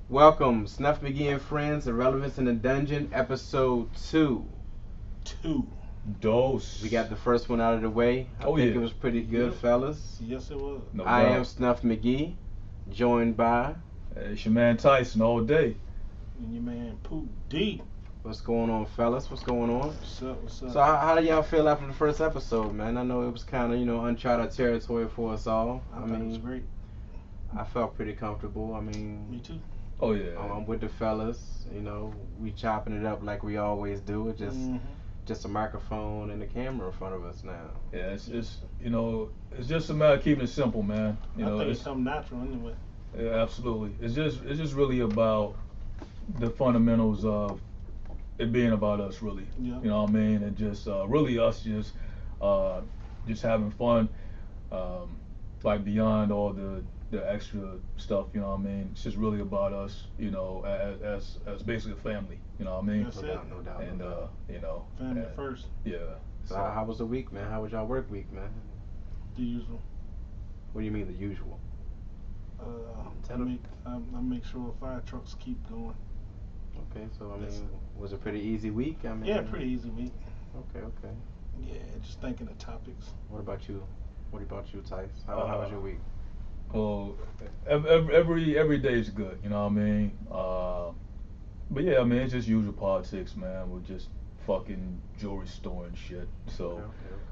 Welcome, Snuff, Magee and Friends, Irrelevance in the Dungeon, episode 2. Two. We Dose. got the first one out of the way. I Oh think yeah. it was pretty good, Yep. fellas. Yes, it was. No I am doubt. Snuff McGee, joined by, Hey, it's your man Tyson all day. And your man Pook D. what's going on, fellas? What's going on? What's up? What's up? So, how do y'all feel after the first episode, man? I know it was kind of, uncharted territory for us all. I thought it was great. I felt pretty comfortable. Me too. Oh yeah. I'm with the fellas. We chopping it up like we always do. It just a microphone and a camera in front of us now. Yeah, it's just a matter of keeping it simple, man. I think it's something natural anyway. Yeah, absolutely. It's just really about the fundamentals of it being about us, really. Yeah. You know what I mean? And just really us just having fun, like beyond all the extra stuff. You know what I mean? It's just really about us. As basically a family. You know what I mean? That's No it. doubt, no doubt. And no doubt. Family and- first. Yeah. So how was the week, man? How was y'all work week, man? The usual. What do you mean the usual? I make sure fire trucks keep going. Okay, so That's it. was it a pretty easy week? Yeah, pretty easy week. Okay. Yeah, just thinking of topics. What about you? What about you, Tice? How was your week? Well, every day is good. You know what I mean? But yeah, I mean it's just usual politics, man. We're just fucking jewelry store and shit. So.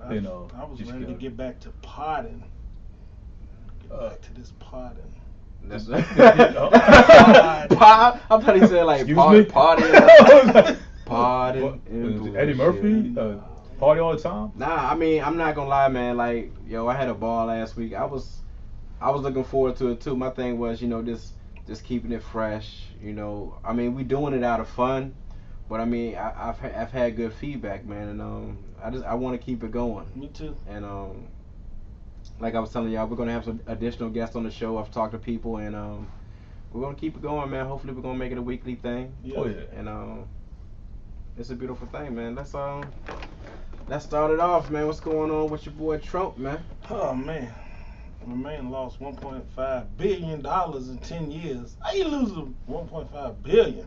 Okay. I was just ready to gotta- get back to potting. Get Uh, back to this potting. That's Pod. I thought he said like Excuse pod, me? party, What? pod, Was and it Eddie bullshit. Murphy? Party all the time? Nah, I mean I'm not gonna lie, man. Like I had a ball last week. I was looking forward to it too. My thing was just keeping it fresh. I mean we doing it out of fun, but I mean I've had good feedback, man, and I want to keep it going. Me too. And like I was telling y'all, we're gonna have some additional guests on the show. I've talked to people, and we're gonna keep it going, man. Hopefully, we're gonna make it a weekly thing. Yeah. Oh yeah. And it's a beautiful thing, man. Let's start it off, man. What's going on with your boy Trump, man? Oh man, my man lost 1.5 billion dollars in 10 years. How you lose 1.5 billion?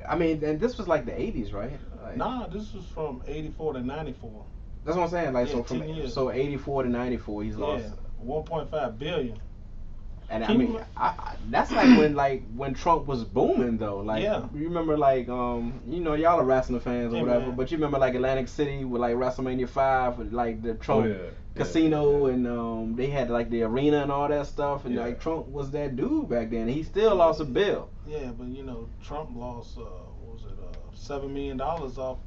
I mean, and this was like the '80s, right? Like, Nah, this was from 84 to 94. that's what I'm saying. Like, Yeah, so 10 years. so '84 to '94, he's lost. Yeah, 1.5 billion. And I Can mean, you- that's when Trump was booming though. Like, Yeah. you remember y'all are wrestling fans or Hey, whatever, man. but you remember like Atlantic City with like WrestleMania 5 with like the Trump Oh, yeah. casino and they had like the arena and all that stuff, and Yeah. like Trump was that dude back then. He still lost a bill. Yeah, but Trump lost $7 million off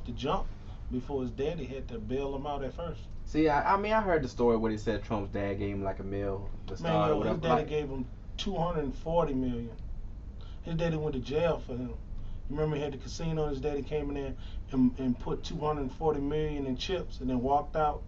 the jump before his daddy had to bail him out at first. See, I mean, I heard the story where he said Trump's dad gave him like a meal to Man, start or his whatever. daddy Like, gave him 240 million. His daddy went to jail for him. Remember he had the casino. His daddy came in there and put 240 million in chips and then walked out.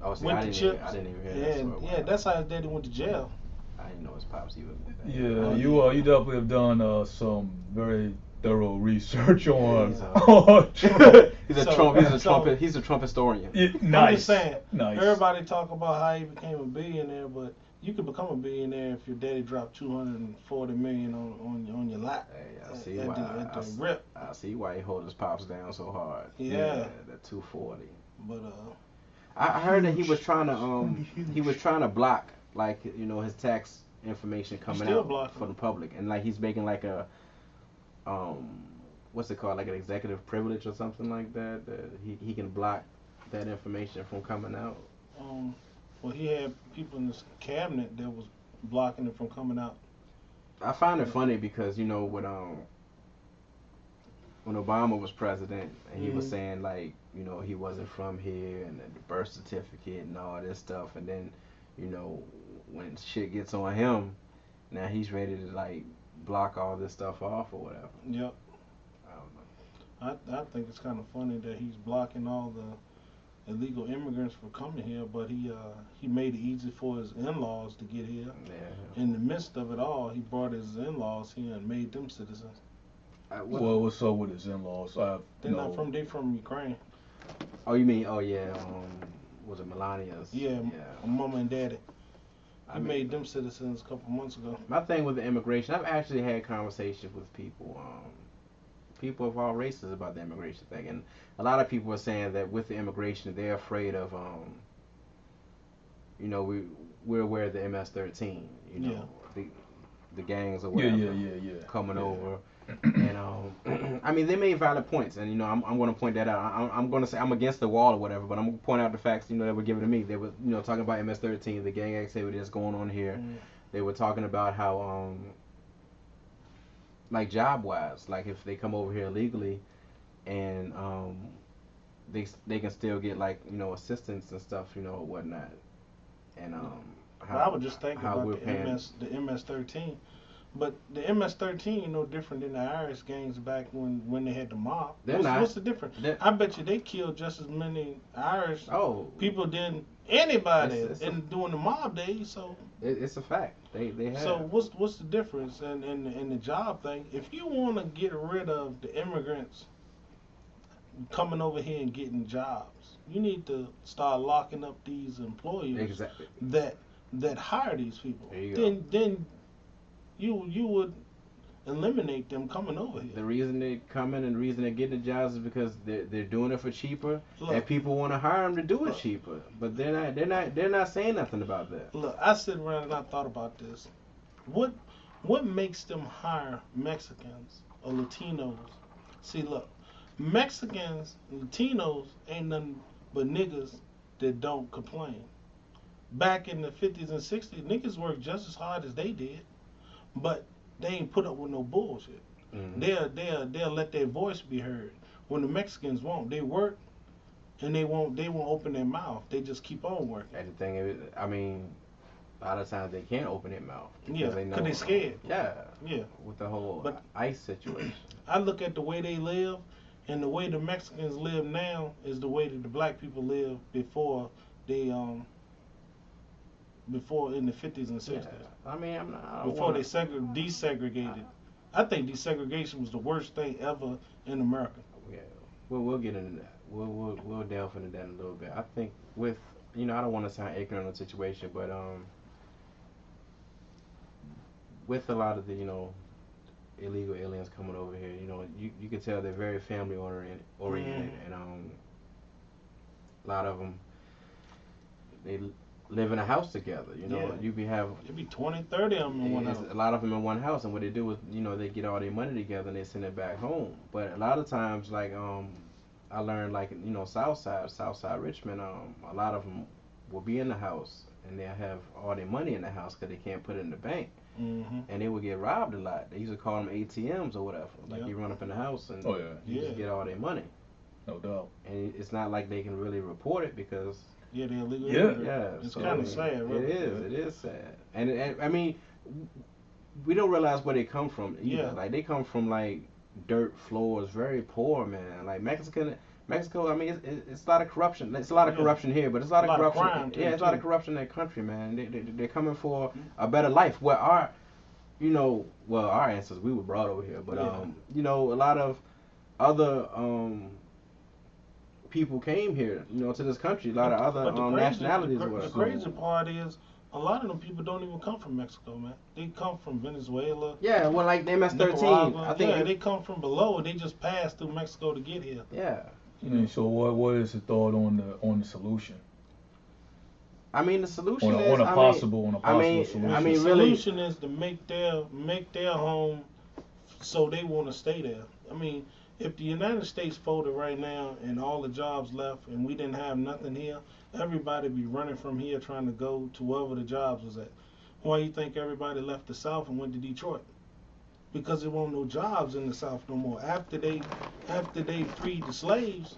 oh, see, Went I to didn't, chips. even, I didn't even hear Yeah, that story. yeah, that's how his daddy went to jail. I didn't know his pops even. Yeah, you definitely have done some very thorough research on. Yeah. on Trump. He's a So- Trump. He's a so- Trump. He's a Trump historian. Yeah, I'm nice. just saying. Nice. Everybody talk about how he became a billionaire, but you could become a billionaire if your daddy dropped 240 million on your lap. Hey, I see at why. the, at the rip. I see why he hold his pops down so hard. Yeah. That 240. But I heard that he was trying to block like his tax information coming still out blocking for the it. public, and like he's making like a what's it called, like an executive privilege or something like that he can block that information from coming out. well, he had people in his cabinet that was blocking it from coming out. I find it funny because when Obama was president and he was Mhm. saying like he wasn't from here and the birth certificate and all this stuff, and then when shit gets on him, now he's ready to like block all this stuff off or whatever. Yep. I don't know. I think it's kind of funny that he's blocking all the illegal immigrants from coming here, but he made it easy for his in-laws to get here. Yeah. In the midst of it all, he brought his in-laws here and made them citizens. Well, what's up with his in-laws? They from Ukraine. Oh, you mean? Oh yeah. Was it Melania's? Yeah, Yeah. mama and daddy. He made them citizens a couple months ago. My thing with the immigration, I've actually had conversations with people, people of all races about the immigration thing, and a lot of people are saying that with the immigration, they're afraid of, you know, we're aware of the MS-13, you know, the gangs or whatever coming over. And I mean, they made valid points, and you know, I'm going to point that out. I'm going to say I'm against the wall or whatever, but I'm going to point out the facts, you know, that were given to me. They were, you know, talking about MS-13, the gang activity that's going on here. They were talking about how, like job-wise, like if they come over here illegally, and they can still get like, you know, assistance and stuff, you know, or whatnot. And how, I would just think about the MS-13. But the MS-13 is no different than the Irish gangs back when they had the mob. What's the difference? I bet you they killed just as many Irish people than anybody during the mob days. So it's a fact. They have. So what's the difference in the job thing? If you want to get rid of the immigrants coming over here and getting jobs, you need to start locking up these employers that hire these people. Then you would eliminate them coming over here. The reason they coming and the reason they're getting the jobs is because they're doing it for cheaper, and people want to hire them to do it cheaper. But they're not saying nothing about that. Look, I sit around and I thought about this. What makes them hire Mexicans or Latinos? See, look, Mexicans, Latinos ain't nothing but niggas that don't complain. Back in the 50s and 60s, niggas worked just as hard as they did. But they ain't put up with no bullshit. They'll let their voice be heard. When the Mexicans won't, they work and they won't open their mouth. They just keep on working. And the thing is, I mean, a lot of times they can't open their mouth because they're scared. With the whole ICE situation. I look at the way they live, and the way the Mexicans live now is the way that the black people lived before they before in the 50s and 60s. I mean, before they desegregated. I think desegregation was the worst thing ever in America. Yeah, we'll get into that. We'll delve into that in a little bit. I think with, you know, I don't want to sound ignorant on the situation, but with a lot of the, you know, illegal aliens coming over here, you know, you can tell they're very family oriented, and a lot of them, they live in a house together, you know. It'd be 20, 30 of them in one house. A lot of them in one house, and what they do is, you know, they get all their money together and they send it back home. But a lot of times, like I learned, like, you know, Southside Richmond, a lot of them will be in the house and they'll have all their money in the house because they can't put it in the bank, and they will get robbed a lot. They used to call them ATMs or whatever. Like you run up in the house and you just get all their money. No doubt. And it's not like they can really report it because they're illegal. It's so, kind of sad, really. It is sad. And I mean, we don't realize where they come from either. Like, they come from, like, dirt floors, very poor, man. Like, Mexico, I mean, it's a lot of corruption. It's a lot of corruption here, but it's a lot of corruption. Crime too, it's a lot of corruption in that country, man. They're coming for a better life. Where our ancestors, we were brought over here, but you know, a lot of other people came here, you know, to this country. A lot of other nationalities. The crazy part is, a lot of them people don't even come from Mexico, man. They come from Venezuela. Yeah, well, like the MS-13. I think they come from below. They just passed through Mexico to get here. Yeah. So what is the thought on the solution? I mean, the solution is on a possible solution. I mean, the solution is to make their home so they want to stay there. I mean, if the United States folded right now and all the jobs left and we didn't have nothing here, everybody be running from here trying to go to wherever the jobs was at. Why you think everybody left the South and went to Detroit? Because there weren't no jobs in the South no more. After they freed the slaves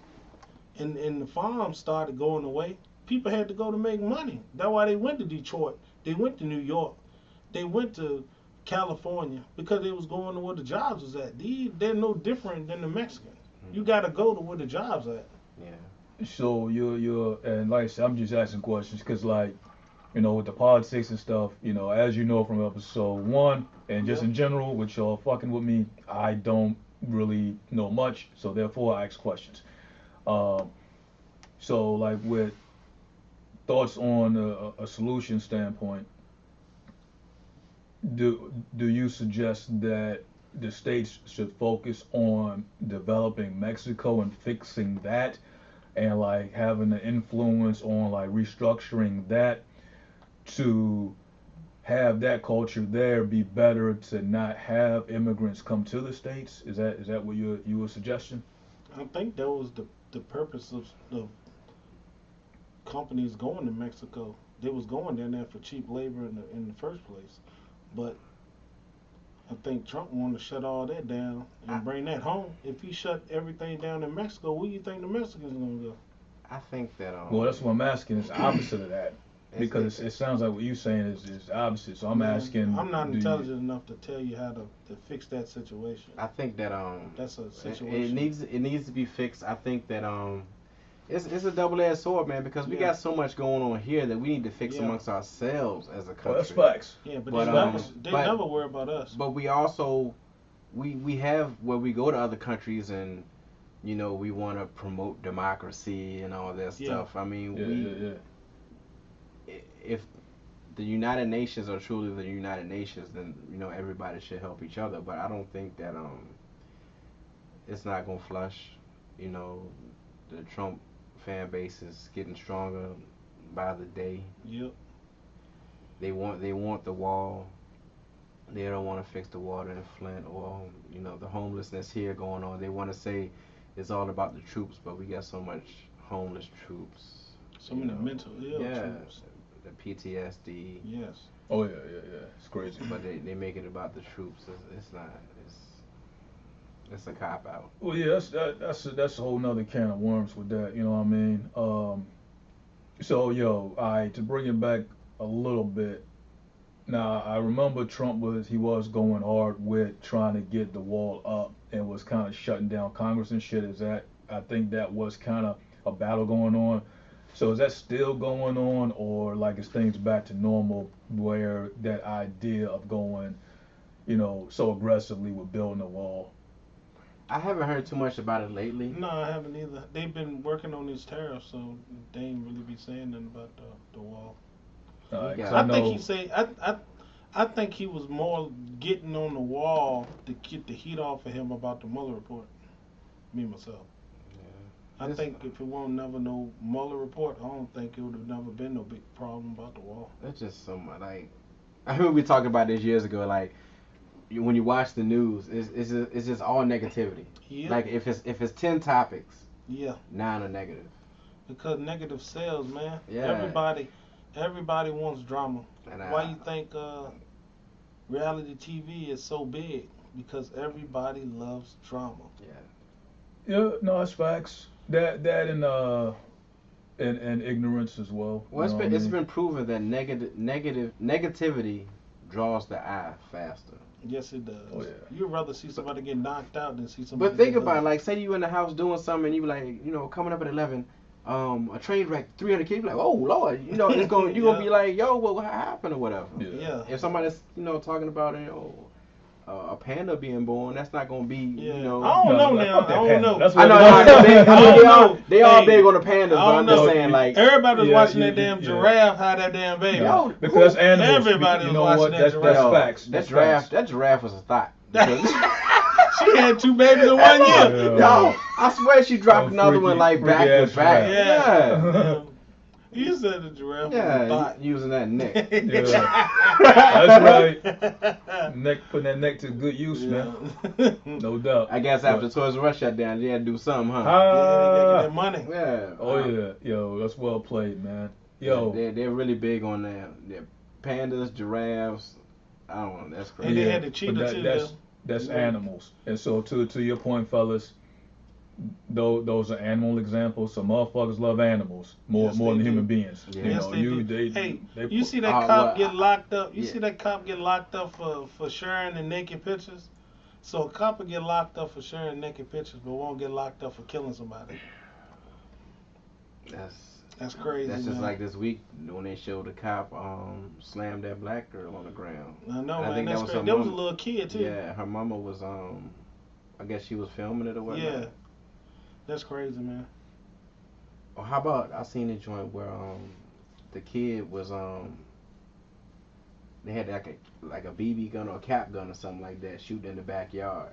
and the farms started going away, people had to go to make money. That's why they went to Detroit. They went to New York. They went to California because they was going to where the jobs was at. They're no different than the Mexicans. You got to go to where the jobs at. Yeah. So you're and like I said, I'm just asking questions because, like, you know, with the politics and stuff, you know, as you know from episode 1 and just in general, with y'all fucking with me, I don't really know much, so therefore I ask questions. So, like, with thoughts on a solution standpoint, do you suggest that the states should focus on developing Mexico and fixing that, and like having an influence on like restructuring that to have that culture there be better to not have immigrants come to the states? Is that what you were suggesting? I think that was the purpose of the companies going to Mexico. They was going down there for cheap labor in the first place, but I think Trump wanted to shut all that down and bring that home. If he shut everything down in Mexico, where do you think the Mexicans gonna go? I think that Well, that's what I'm asking. It's the opposite of that. Because it sounds like what you're saying is the opposite. So I'm asking. I'm not intelligent enough to tell you how to fix that situation. I think that That's a it situation. needs to be fixed. I think that it's a double-edged sword, man, because we Yeah. got so much going on here that we need to fix Yeah. amongst ourselves as a country. Well, that's facts. Yeah, but, But, they but- never worry about us. But we also we have where we go to other countries and we want to promote democracy and all that Yeah. stuff. I mean, Yeah. if the United Nations are truly the United Nations, then everybody should help each other. But I don't think that it's not gonna flush. The Trump fan base is getting stronger by the day. Yep. They want the wall. They don't want to fix the water in Flint or the homelessness here going on. They want to say it's all about the troops, but we got so much homeless troops. So many mental ill troops. The PTSD. Yes. Oh yeah. It's crazy. But they make it about the troops. It's not. It's a cop out. Well, yeah, that's a whole nother can of worms with that. You know what I mean? So yo, to bring it back a little bit. Now I remember Trump was going hard with trying to get the wall up and was kind of shutting down Congress and shit. I think that was kind of a battle going on. So is that still going on, or like is things back to normal where that idea of going, so aggressively with building a wall? I haven't heard too much about it lately. No, I haven't either. They've been working on these tariffs, so they ain't really be saying nothing about the wall. I think he was more getting on the wall to get the heat off of him about the Mueller report. Me myself. Yeah. I think if it won't never no Mueller report, I don't think it would have never been no big problem about the wall. That's just so much. Like, I remember we talked about this years ago. Like, when you watch the news, it's just all negativity. Yeah. Like if it's 10 topics, Yeah. 9 are negative. Because negative sells, man. Yeah. Everybody wants drama. And Why you think reality TV is so big? Because everybody loves drama. Yeah, no, it's facts. That and ignorance as well. Well, it's been proven that negativity draws the eye faster. Yes, it does. Oh, yeah. You'd rather see somebody get knocked out than see somebody. But think get about it. loved. Like, say you in the house doing something, and you like, coming up at 11, a train wreck, 300 kids. You like, oh Lord, it's going. You're gonna be like, yo, what happened or whatever. Yeah. If somebody's talking about a panda being born, that's not gonna be I don't know now. I don't know. That's I what know they all big on the pandas, but I'm just saying, like, everybody was watching that yeah. damn giraffe have that damn baby. Yo, because that's animals. Everybody you was know watching what? that That's giraffe. facts. That giraffe was a thought. She had 2 babies in 1 year. Yo, I swear she dropped another one like back to freaky-ass back. giraffe. Yeah. You said the giraffe was a Yeah, thought. using that neck. That's right. Putting that neck to good use, man. No doubt. I guess after Toys R Us shut down, they had to do something, huh? Yeah, they gotta get that money. Yeah. Oh yeah, yo, that's well played, man. Yo, They're really big on their pandas, giraffes. I don't know. That's crazy. And they had the but cheetah too. that's Yeah. animals. And so to your point, fellas, those are animal examples. So motherfuckers love animals more Yes, than they human do. beings. Yeah. You Yes, know, they do. they You see that cop well, get locked up? You yeah. see that cop get locked up for sharing the naked pictures? So a cop will get locked up for sharing naked pictures, but won't get locked up for killing somebody. That's crazy. That's just man. like this week when they showed the cop slam that black girl on the ground. I know, I man. think That's that was crazy. her There was a mom. little kid too. Yeah, her mama was I guess she was filming it or whatnot. Yeah. That's crazy, man. Or how about I seen a joint where the kid was they had like a BB gun or a cap gun or something like that shooting in the backyard,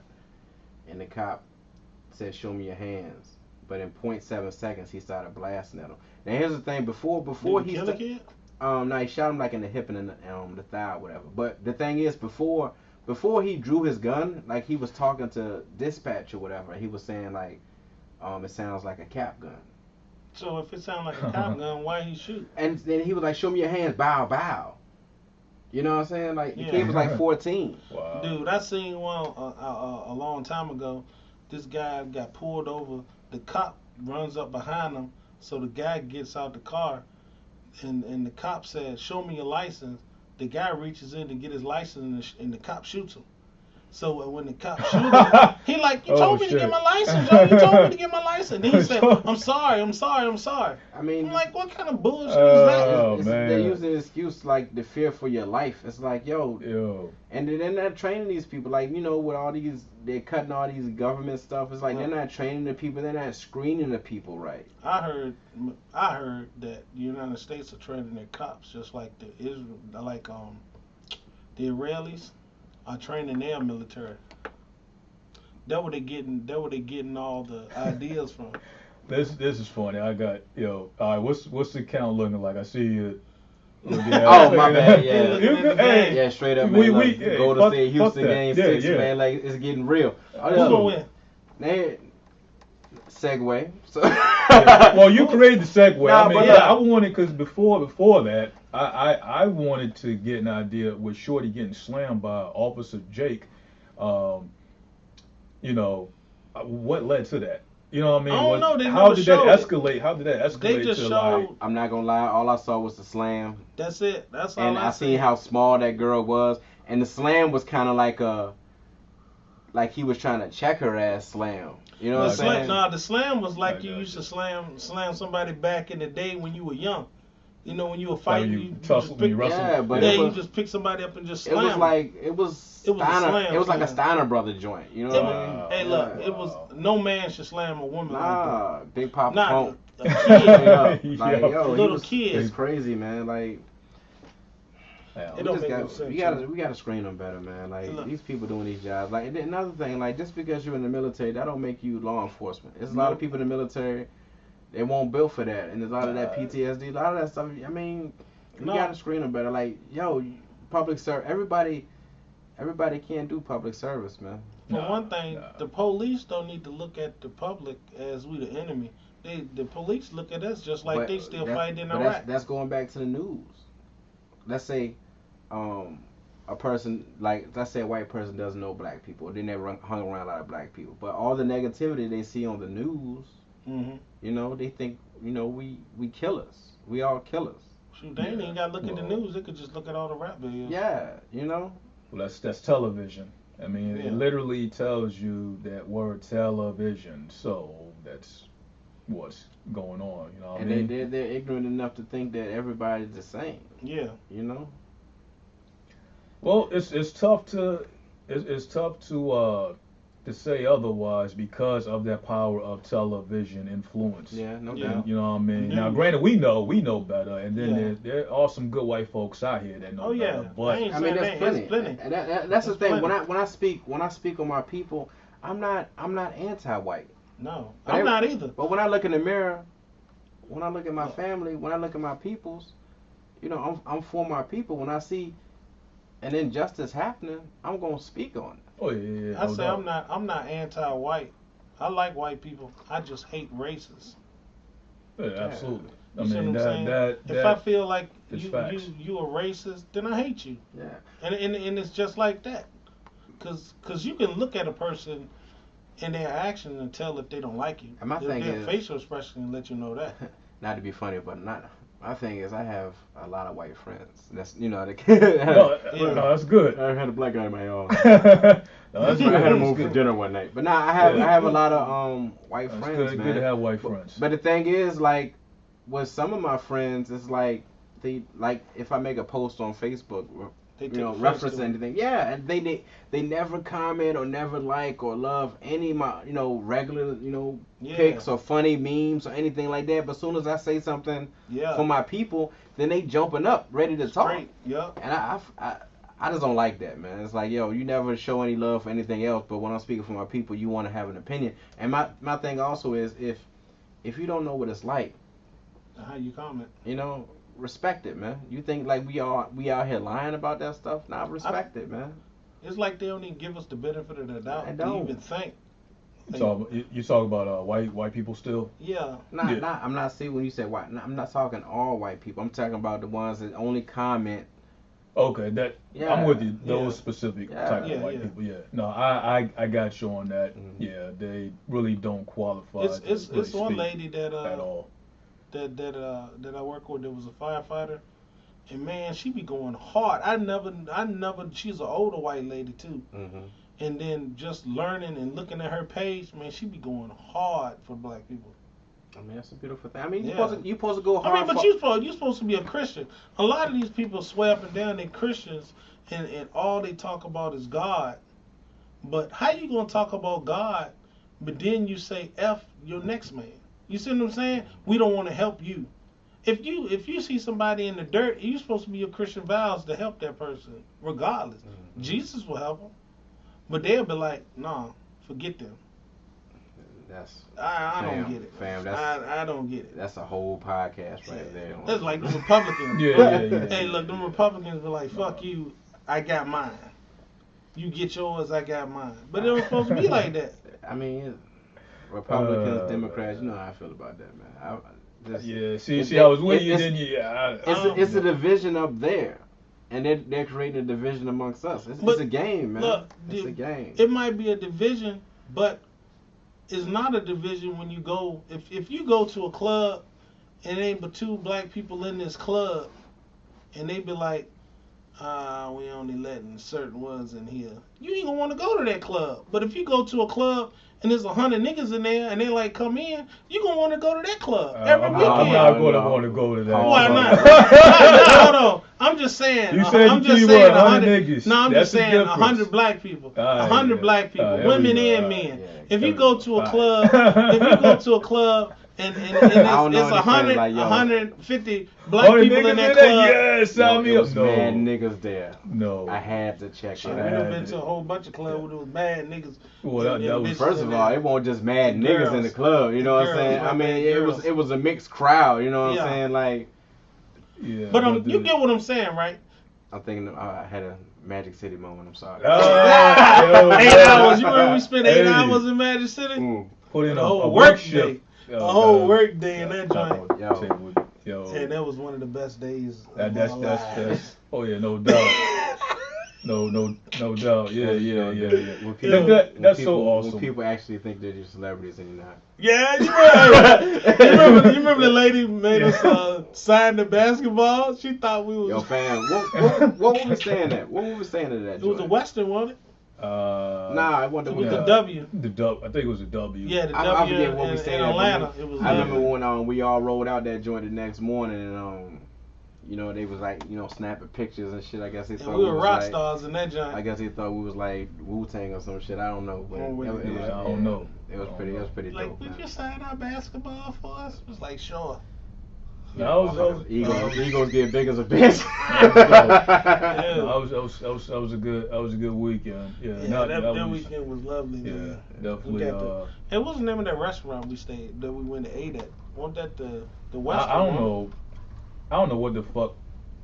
and the cop said, "Show me your hands." But in .7 seconds, he started blasting at him. Now here's the thing: before Did he kill a kid? no, he shot him like in the hip and in the thigh, or whatever. But the thing is, before he drew his gun, like he was talking to dispatch or whatever, he was saying like, it sounds like a cap gun. So if it sounds like a cop gun, why he shoot? And then he was like, "Show me your hands, bow, bow." You know what I'm saying? Like the kid was like 14. Wow. Dude, I seen one a long time ago. This guy got pulled over. The cop runs up behind him, so the guy gets out the car, and the cop says, "Show me your license." The guy reaches in to get his license, and the cop shoots him. So when the cop shoots him, he like, "You told me to get my license, yo. You told me to get my license." Then he said, "I'm sorry. I mean, I'm like, what kind of bullshit is that? Oh, man. They're using an excuse like the fear for your life. It's like, yo. And they're not training these people. Like, with all these, they're cutting all these government stuff. It's like they're not training the people. They're not screening the people right. I heard that the United States are training their cops just like the Israelis are training their military. That where they getting all the ideas from. This is funny. I got all right. What's the count looking like? I see you. Oh, my bad. Yeah. Yeah, straight up, man. We Golden State Houston that. game 6, man. Like it's getting real. Who's gonna win? Man, segue. So. Well, you created the segue. Nah, I mean, I wanted because before that, I wanted to get an idea with Shorty getting slammed by Officer Jake. What led to that? You know what I mean? I don't know. They how never did that showed it. escalate? How did that escalate? They just to showed. I'm not gonna lie. All I saw was the slam. That's it. That's all. And I seen how small that girl was, and the slam was kind of like he was trying to check her ass slam. You know what I'm saying? Nah, the slam was like you used to slam somebody back in the day when you were young. When you were fighting, you just pick, you just pick somebody up and just slam. It was like a Steiner brother joint. You know what I mean? Hey, look, it was no man should slam a woman like that. Big Papa Pump. A kid. Little kid. It's crazy, man. Like. It don't make no sense. We gotta screen them better, man. Like these people doing these jobs. Like another thing, like just because you're in the military, that don't make you law enforcement. There's a lot of people in the military, they won't build for that, and there's a lot of that PTSD, a lot of that stuff. I mean, we gotta screen them better. Like public service. Everybody can't do public service, man. For one thing, the police don't need to look at the public as we the enemy. The police look at us just like they still fighting in Iraq. That's going back to the news. Let's say a person, like, let's say a white person doesn't know black people. They never hung around a lot of black people. But all the negativity they see on the news, they think, we killers. We all killers. Shoot, they ain't even got to look at the news. They could just look at all the rap videos. Yeah, Well, that's television. I mean, it literally tells you that word television. So that's what's going on. You know what I mean? And they're ignorant enough to think that everybody's the same. Yeah. Well, it's tough to say otherwise because of that power of television influence. Yeah, no doubt. You know what I mean? Now, granted, we know better, and then there are some good white folks out here that know better. But I mean, there's plenty. And that's the thing. When I speak on my people, I'm not anti-white. No, I'm not either. But when I look in the mirror, when I look at my family, when I look at my peoples, I'm for my people. When I see an injustice happening, I'm gonna speak on it. Oh yeah. I say I'm not anti-white. I like white people. I just hate races. Yeah, absolutely. You see what I'm saying? If I feel like you a racist, then I hate you. Yeah. And it's just like that. Cause you can look at a person in their actions and tell if they don't like you. And my thing is, facial expression can let you know that. Not to be funny, but my thing is, I have a lot of white friends. That's no, that's good. I had a black guy in my office. I had him over for dinner one night. But I have a lot of white friends, man. Good to have white friends. But the thing is, like, with some of my friends, it's like if I make a post on Facebook, reference anything, and they never comment or never like or love any of my regular pics or funny memes or anything like that. But as soon as I say something for my people, then they jumping up, ready to talk. Straight, yep. And I just don't like that, man. It's like, yo, you never show any love for anything else, but when I'm speaking for my people, you want to have an opinion. And my thing also is, if you don't know what it's like, How you comment? you know, respect it, man. You think like we out here lying about that stuff? Nah, respect it, man. It's like they don't even give us the benefit of the doubt I to don't. even think. You talk about white people still? Yeah. I'm not saying when you say white. I'm not talking all white people. I'm talking about the ones that only comment. Okay, I'm with you. Those Yeah. specific Yeah. type of white people. Yeah. No, I got you on that. Mhm. Yeah, they really don't qualify. It's to really one speak lady that at all. that I work with that was a firefighter, and man, she be going hard. I never. She's an older white lady too, Mm-hmm. and then just learning and looking at her page, man, she be going hard for black people. I mean, that's a beautiful thing. I mean, Yeah. you supposed to go hard. I mean, but you're supposed to be a Christian. A lot of these people swear up and down they're Christians, and all they talk about is God. But how you gonna talk about God, but then you say F your next man? You see what I'm saying? We don't want to help you. If you see somebody in the dirt, you're supposed to be your Christian vows to help that person, regardless. Mhm. Jesus will help them, but they'll be like, nah, forget them. I don't get it. Fam, I don't get it. that's a whole podcast right there. That's like the Republicans. Yeah. Hey, look, them Republicans be like, fuck you, I got mine. You get yours, I got mine. But it was supposed to be like that. I mean, Republicans, Democrats, you know how I feel about that, man. I was with you, then It's a division up there, and they're creating a division amongst us. It's a game, man. Look, it's a game. It might be a division, but it's not a division when you go. If you go to a club and it ain't but 2 black people in this club, and they be like, we only letting certain ones in here. You ain't gonna want to go to that club. But if you go to a club and there's 100 niggas in there and they like come in, you gonna want to go to that club every weekend. I'm not gonna want to go to that. Why not? No. I'm just saying. You said I'm just you saying were 100 niggas. No, I'm That's just the saying difference. 100 black people. 100 black people, there women we go. and men. Yeah, If you go to a club, and it's I don't know 100, anything like, yo. 150 black people in that club. Yes, sign me It up. was mad niggas there. No. I had to check Shit, it we out. done been to a whole bunch of clubs where there was mad niggas. Well, that was bitches First in of there. all, it wasn't just mad The niggas in girls. the club, you know what I'm Girls, saying? I right mean, there, girls. it was a mixed crowd, you know what Yeah. I'm saying? Like, Yeah, But you get what I'm saying, right? I'm thinking I had a Magic City moment. I'm sorry. 8 hours. You remember we spent 8 hours in Magic City? Mm. Put in The a whole work work shift. day. A whole work day in that joint. Yo. And that was one of the best days of That's my life. oh yeah, no doubt. No doubt. Yeah. When That's people, so awesome. When people actually think they're just celebrities and you're not. Yeah, you remember the lady made us sign the basketball? She thought we was. Yo, fam, what were we saying at? What were we saying to that? It was a joint? Western, wasn't it? Nah, it wasn't. It was Yeah. the W. The dub. I think it was a W. Yeah, the I W forget what we in said. Atlanta. It was. I remember when we all rolled out that joint the next morning and you know, they was like, you know, snapping pictures and shit. I guess they And thought we were was rock like, stars in that joint. I guess they thought we was like Wu-Tang or some shit. I don't know, but Oh, wait, it was, I don't know. It was pretty Like, dope, would man. you sign our basketball for us? It was like, sure. Egos get big as a bitch. That was a good weekend. Yeah, That weekend was lovely, man. Definitely. And what's the name of that restaurant that we went to eat at? Wasn't that the Western? I don't know. I don't know what the fuck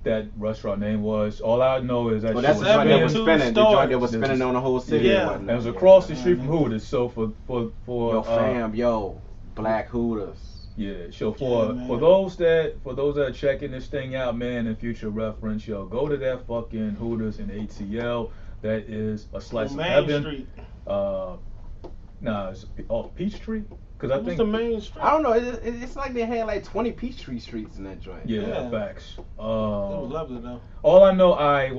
that restaurant name was. All I know is that Well, that's the Seven joint that was two spinning. The joint that was stars. spinning on the whole city. Yeah. and whatnot. it was across the street from Hooters. So for Yo, fam, Black Hooters. yeah. So Yeah, for those that are checking this thing out, man, in future reference, yo, go to that fucking Hooters in ATL. That is a slice On of Main heaven. Street. It's Peachtree. Because I It was think the main street. I don't know. It's like they had like 20 Peachtree streets in that joint. yeah, facts. It was lovely though. All I know,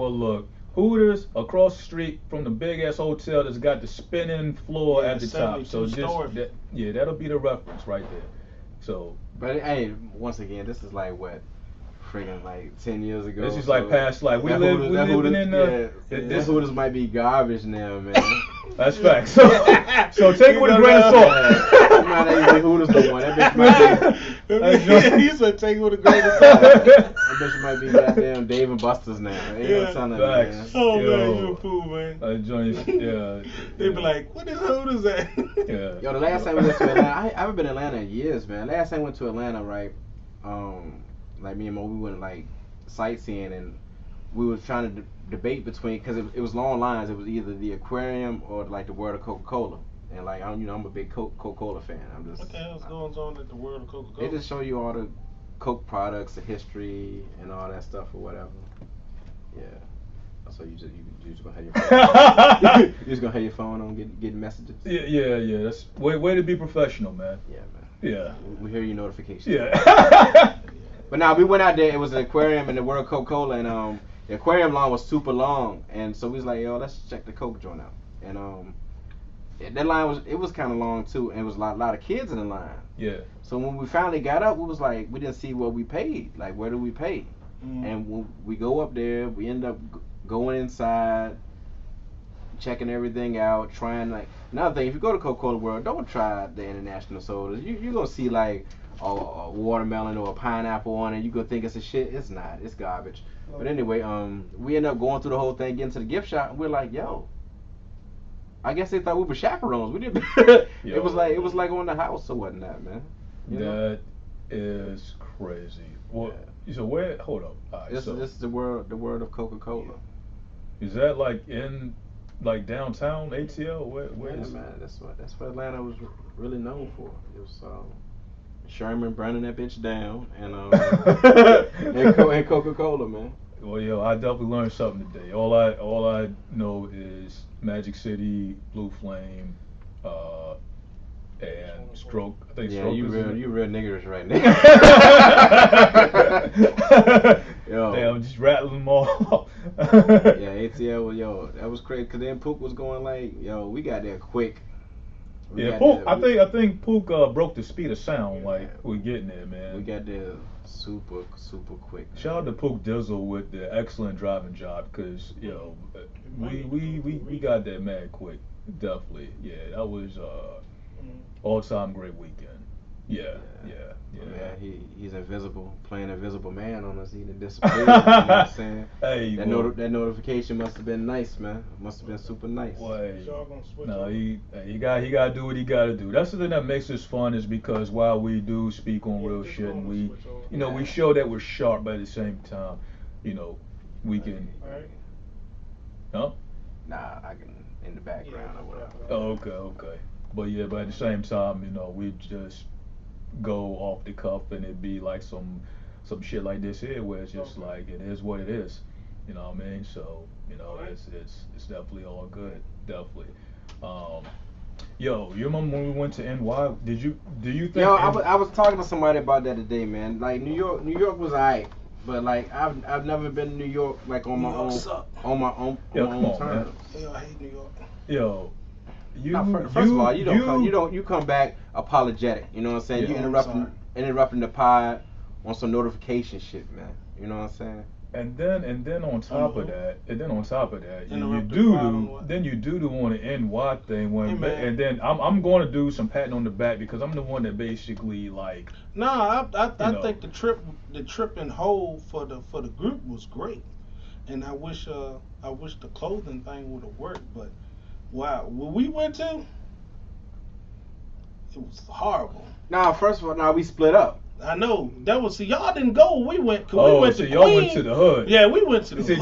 look, Hooters across the street from the big ass hotel that's got the spinning floor Yeah, at the top. So 72 stories. that'll be the reference right there. So But hey, once again, this is like what, friggin' like 10 years ago. this is like past life. We that living in this Hooters might be garbage now, man. That's facts. So take it with a grain of salt. Not even Hooters no more. That bitch might He said take it with a grain of I salt. bet you might be goddamn Dave and Buster's now. Ain't no telling, man. Facts. Oh Yo. man, you a fool, man. Yeah. They be like, what the hell is that? Yeah. Yo, the last time we went to Atlanta, I haven't been to Atlanta in years, man. Last time I went to Atlanta, right? Like me and Mo, we went like sightseeing, and we was trying to debate between, because it was long lines. It was either the aquarium or like the World of Coca-Cola. And like I'm a big Coca-Cola fan. I'm just. What the hell's going on at the World of Coca-Cola? They just show you all the Coke products, the history, and all that stuff or whatever. Yeah. So you just gonna have your phone. You just gonna have your phone on getting messages. Yeah. That's way to be professional, man. Yeah, man. Yeah. We hear your notifications. Yeah. But now we went out there. It was an aquarium in the World of Coca-Cola, and the aquarium line was super long, and so we was like, yo, let's check the Coke joint out, and that line was kind of long too, and it was a lot of kids in the line. Yeah. So when we finally got up, we was like, we didn't see what we paid. Like, where do we pay? And when we go up there, we end up going inside, checking everything out, trying like another thing. If you go to Coca-Cola World, don't try the international sodas. You're gonna see like a watermelon or a pineapple on it. You gonna think it's a shit. It's not. It's garbage. But anyway, we end up going through the whole thing, getting to the gift shop, and we're like, yo. I guess they thought we were chaperones. We didn't. It was like on the house or whatnot, man. That is crazy. Well, so where? Hold up. All right, This is the world of Coca-Cola. Is that like in like downtown ATL? Where Yeah, is man. That's what Atlanta was really known for. It was Sherman burning that bitch down, and and Coca-Cola, man. Well, yo, I definitely learned something today. All I know is Magic City, Blue Flame, and Stroke. I think Stroke you is real niggerish right now. Yo. Damn, I'm just rattling them all. Yeah, ATL was that was crazy. Cause then Pook was going like, yo, we got there quick. Pook. I think Pook broke the speed of sound. Like we're getting there, man. We got there super quick. Shout out to Pook Dizzle with the excellent driving job, cause we got there mad quick. Definitely, yeah. That was all-time great weekend. Yeah. Man, he's invisible, playing invisible man on us. He done disappeared. You know what I'm saying? Hey, that notification must have been nice, man. Must have been super nice. No, he got to do what he got to do. That's the thing that makes this fun, is because while we do speak on real shit, and we show that we're sharp, but at the same time, we can. Huh? Nah, I can in the background or whatever. Oh, okay. But at the same time, we just go off the cuff, and it'd be like some shit like this here, where it's just like it is what it is. You know what I mean? So it's definitely all good. Definitely. Yo, you remember when we went to NY? Do you think? Yo, I was talking to somebody about that today, man. Like New York was alright, but like I've never been to New York like on my own terms. Yo, I hate New York. Yo. First of all, you come back apologetic. You know what I'm saying? Yeah, you interrupting the pod on some notification shit, man. You know what I'm saying? And then on top of that, you do on the NY thing and then I'm going to do some patting on the back, because I'm the one that basically like. Nah, I think the trip in whole for the group was great, and I wish the clothing thing would have worked, but. Wow, what we went to, it was horrible. Nah, first of all, we split up. I know. That was, y'all didn't go. We went. We went to y'all went to the hood. Yeah, we went to the hood.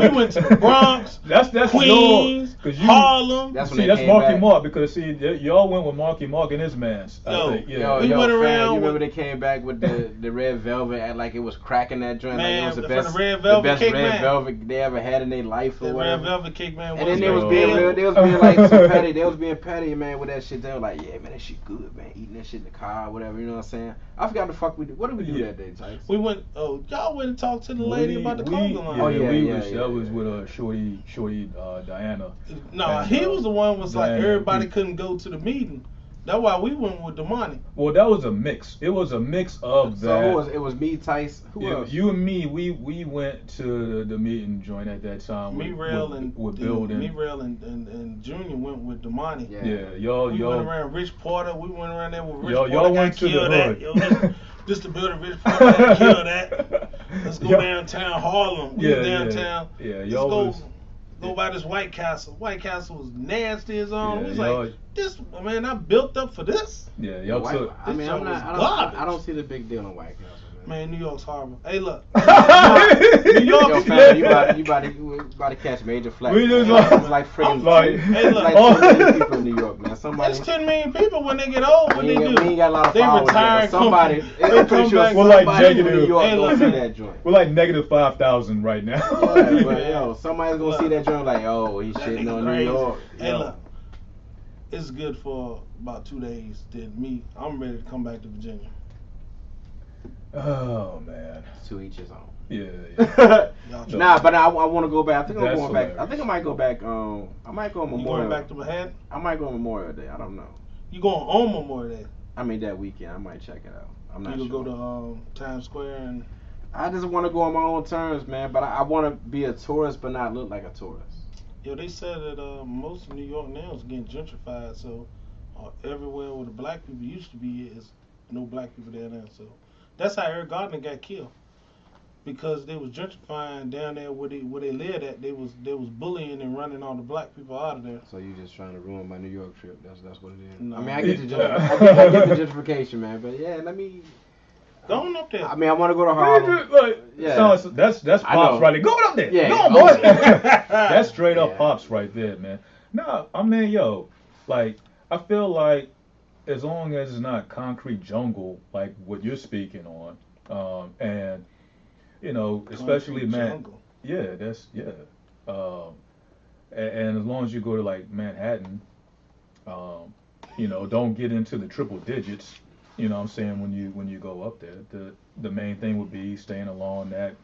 We went to the Bronx. That's Queens, Harlem. That's Marky Mark, because y'all went with Marky Mark and his mans. We went around. You remember they came back with the red velvet, and like it was cracking that joint. Man, like it was the best red velvet velvet they ever had in their life or whatever. Red velvet cake, man. And then they was being real. They was being like too petty. They was being petty, man, with that shit. They were like, yeah, man, that shit good, man. Eating that shit in the car, whatever. You know what I'm saying? I forgot the fuck we did. What did we do that day, Tyson? We went. Oh, y'all went and talked to the lady about the clothing line. That was with Shorty Diana. No, he was the one was like everybody couldn't go to the meeting That's why we went with the money. Well, that was a mix. It was a mix of that. So it was me, Tyson. Who else? You and me, we went to the meeting joint at that time. Me-Rail and building. Me-Rail and Junior went with the money. Yeah, y'all. We went around Rich Porter. We went around there with Rich y'all Porter. Went to the hood. Yo, this the building Rich Porter got killed at. Let's go downtown Harlem. We was downtown. Yeah, Let's go by this White Castle. White Castle was nasty as on. It was like, this, man, I built up for this. Yeah, y'all took. I mean, I don't see the big deal in White Castle. Man, New York's horrible. Hey, look. New York. Yo, fam, you about to catch major flack. We just like friggin' hey, look. Like 10 million people in New York, man. Somebody. It's 10 million people when they get old. What they do? We ain't got a lot of they followers. Retire. Somebody. They come back. We're like negative. New York gonna see that joint. We're like negative 5,000 right now. Yeah, but yo, somebody's gonna see that joint like, oh, he's shitting on New York. Hey, look. It's good for about 2 days. Then I'm ready to come back to Virginia. Oh man. To each his own. Yeah. Nah, but I want to go back. I think I'm going hilarious. back. I think I might go back. I might go on Memorial. You going back to Manhattan? I might go on Memorial Day. I don't know. You going on Memorial Day? I mean that weekend. I might check it out. I'm not sure. You go to Times Square and. I just want to go on my own terms, man. But I want to be a tourist, but not look like a tourist. Yo, they said that most of New York now is getting gentrified. So everywhere where the black people used to be is no black people there now. So. That's how Eric Gardner got killed, because they was gentrifying down there where they lived at. They was bullying and running all the black people out of there. So you just trying to ruin my New York trip? That's what it is. No. I mean, I get the gentrification, man. But yeah, let me. Going up there. I mean, I want to go to Harlem. That's pops right there. Going up there. Yeah. Go on, boy. That's straight up pops right there, man. Nah, I mean, yo, like I feel like. As long as it's not concrete jungle like what you're speaking on, and you know, especially jungle. and as long as you go to like Manhattan, you know, don't get into the triple digits. You know what I'm saying, when you go up there, the main thing would be staying along that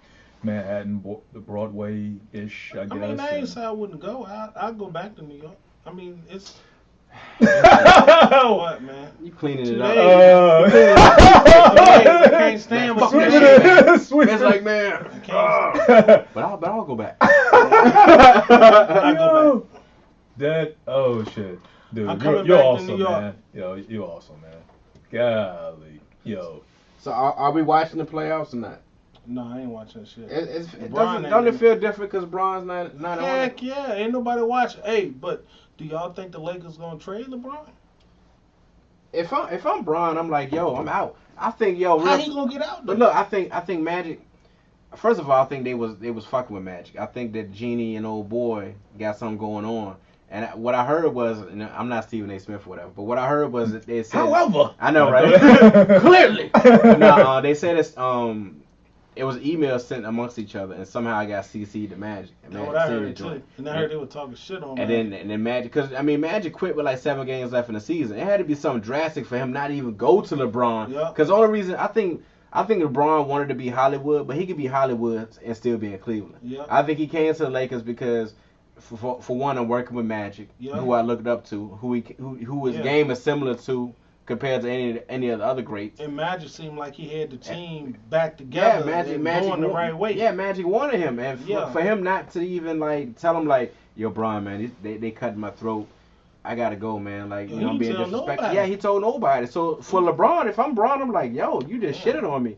Manhattan, the Broadway-ish, I guess. I mean, I ain't say I wouldn't go. I'd go back to New York. I mean, it's. What, man? You cleaning it up. I can't stand with that shit. It's like, man. But I'll go back. I go back. That shit, dude. I'm you're back awesome, to New York. man. Yo, you're awesome, man. Golly, yo. So are we watching the playoffs or not? No, I ain't watching that shit. Don't it feel different because Bron's not on? Heck yeah, ain't nobody watching. Hey, but do y'all think the Lakers gonna trade LeBron? If I'm Bron, I'm like, yo, I'm out. I think, yo, how he gonna get out? But look, I think Magic. First of all, I think they was fucking with Magic. I think that Genie and old boy got something going on. And what I heard was, and I'm not Stephen A. Smith or whatever, but what I heard was that they said. However, I know, right? Clearly. No, they said it's it was emails sent amongst each other, and somehow I got CC'd to Magic. And That's what I heard too. And I heard they were talking shit on Magic. And then Magic, because I mean Magic quit with like 7 games left in the season. It had to be something drastic for him not to even go to LeBron. Because the only reason I think LeBron wanted to be Hollywood, but he could be Hollywood and still be in Cleveland. Yep. I think he came to the Lakers because. For one, I'm working with Magic, who I looked up to, who his game is similar to compared to any of the other greats. And Magic seemed like he had the team back together. Magic going the right way. Yeah, Magic wanted him, and for him not to even like tell him like, yo, Brian, man, they cut my throat. I gotta go, man. Like, you know, I'm being disrespectful. Yeah, he told nobody. So for LeBron, if I'm Bron, I'm like, yo, you just shitted on me.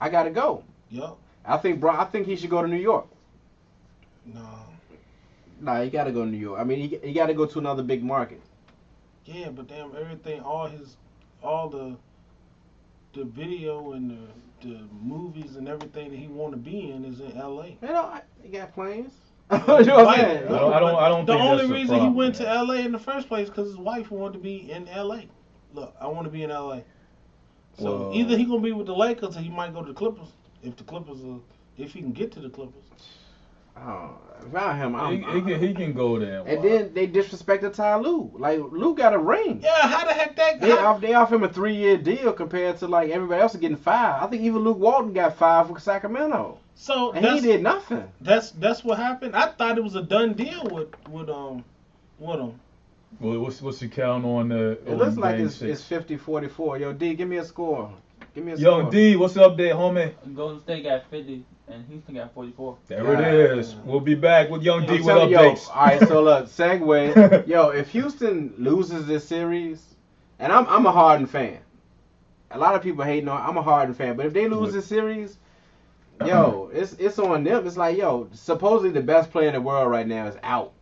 I gotta go. Yep. I think he should go to New York. No. Nah, he gotta go to New York. I mean, he gotta go to another big market. Yeah, but damn, everything, all the video and the movies and everything that he want to be in is in L.A. You know, he got planes. You know what I'm saying? I don't the think only that's a reason problem, he went man. to L.A. in the first place because his wife wanted to be in L.A. Look, I want to be in L.A. So either he gonna be with the Lakers or he might go to the Clippers. If he can get to the Clippers. Oh, about him, he can go there. And then they disrespected Ty Lue. Like, Lue got a ring. Yeah, how the heck that? They off him a 3-year deal compared to like everybody else getting 5. I think even Luke Walton got 5 for Sacramento. So and he did nothing. That's what happened. I thought it was a done deal with him. Well, what's the count on the? It looks like game it's six? 50-44. Yo, D, give me a score. Give me a Young score. D, what's up there, homie? Golden State got 50 and Houston got 44. There Yeah. it is. We'll be back with Young D I'm with telling you, updates. all right, so look, segue. Yo, if Houston loses this series, and I'm a Harden fan. A lot of people hating on. I'm a Harden fan, but if they lose this series, yo, it's on them. It's like, yo, supposedly the best player in the world right now is out.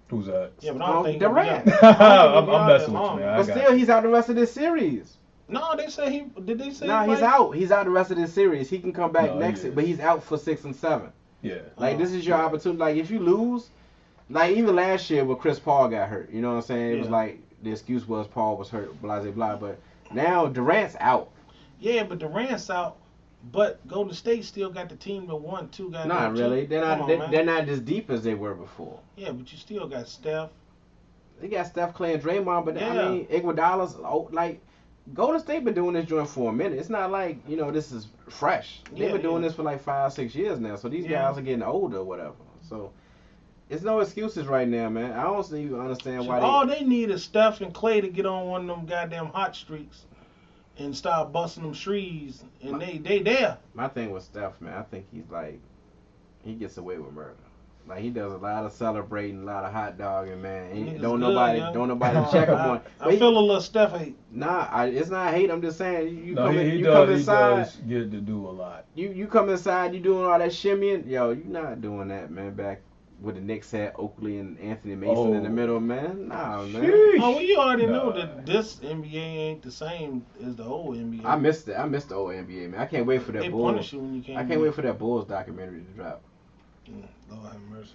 Who's that? Yeah, but I don't think Durant. I'm messing with you, man. I But got still, you. he's out the rest of this series. No, they say he. Did they say? Nah, he he's played? out. He's out the rest of this series. He can come back No, he next, is. but he's out for 6 and 7. Yeah. Like, this is your opportunity. Like, if you lose, like, even last year when Chris Paul got hurt, you know what I'm saying? It was Yeah. like, the excuse was Paul was hurt, blah, blah, blah. But now Durant's out. Yeah, but Durant's out. But Golden State still got the team that won 2 guys. Not really. They're Come not. on, man. They're not as deep as they were before. Yeah, but you still got Steph. They got Steph, Clay, and Draymond, but Yeah. I mean, Iguodala's like Golden State been doing this joint for a minute. It's not like, you know, this is fresh. They've Yeah, been doing yeah. this for like 5-6 years now. So these Yeah. guys are getting older or whatever. So it's no excuses right now, man. I don't even understand why All they need is Steph and Clay to get on one of them goddamn hot streaks and start busting them threes, and they there. My thing with Steph, man, I think he's like, he gets away with murder. Like, he does a lot of celebrating, a lot of hot dogging, man. He, Niggas don't good, nobody young. check him on. I feel a little Steph hate. Nah, it's not hate. I'm just saying, you No, come he come does inside. get to do a lot. You come inside, you doing all that shimmying. Yo, you not doing that, man. Back with the Knicks had Oakley and Anthony Mason in the Oh. middle, man. Nah, man. Sheesh. Oh, well, you already know Nah. that this NBA ain't the same as the old NBA. I missed it. I missed the old NBA, man. I can't wait for that They Bulls. punish you when you can't. I can't wait for that Bulls documentary to drop. Lord have mercy.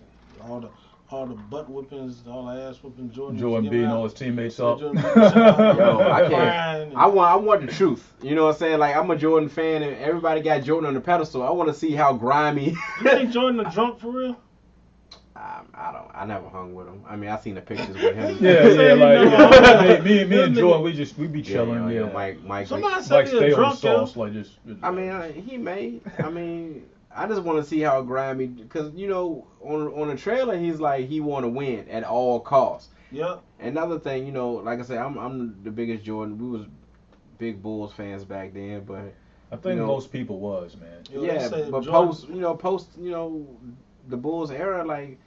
All the butt whippings, all the ass whippings, Jordan. Jordan was beating giving all out. his teammates up. Jordan beating the shit out of Yo, I them, can't. crying and- I want the truth. You know what I'm saying? Like, I'm a Jordan fan, and everybody got Jordan on the pedestal. I want to see how grimy. You think Jordan a drunk for real? I don't. I never hung with him. I mean, I seen the pictures with him. Yeah, No. me and This Jordan, nigga- we be Yeah, chilling. you know, Yeah, Mike. Somebody like said he stay a on drunk, yo. sauce, like just. I mean, he may. I mean, I just want to see how grimy, because, you know, on the trailer, he's like, he want to win at all costs. Yep. Another thing, you know, like I said, I'm the biggest Jordan. We was big Bulls fans back then, but I think you know, most people was, man. Yo, they yeah, say but Jordan- post, the Bulls era, like,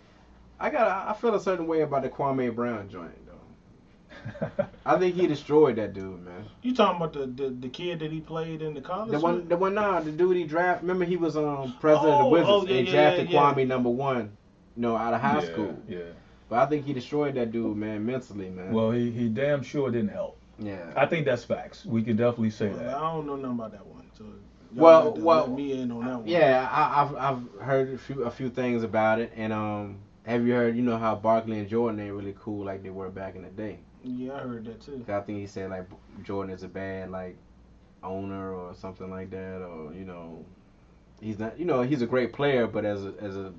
I feel a certain way about the Kwame Brown joint, though. I think he destroyed that dude, man. You talking about the kid that he played in the college? with? The dude he drafted. Remember, he was president of the Wizards yeah, and yeah, drafted yeah. Kwame #1, out of high school. Yeah. But I think he destroyed that dude, man, mentally, man. Well, he damn sure didn't help. yeah. I think that's facts. We can definitely say Well, that. I don't know nothing about that one. So Well, let me in on that one. Yeah, I've heard a few things about it, and have you heard, how Barkley and Jordan ain't really cool like they were back in the day? Yeah, I heard that too. I think he said like Jordan is a bad like owner or something like that, or he's not, he's a great player, but as a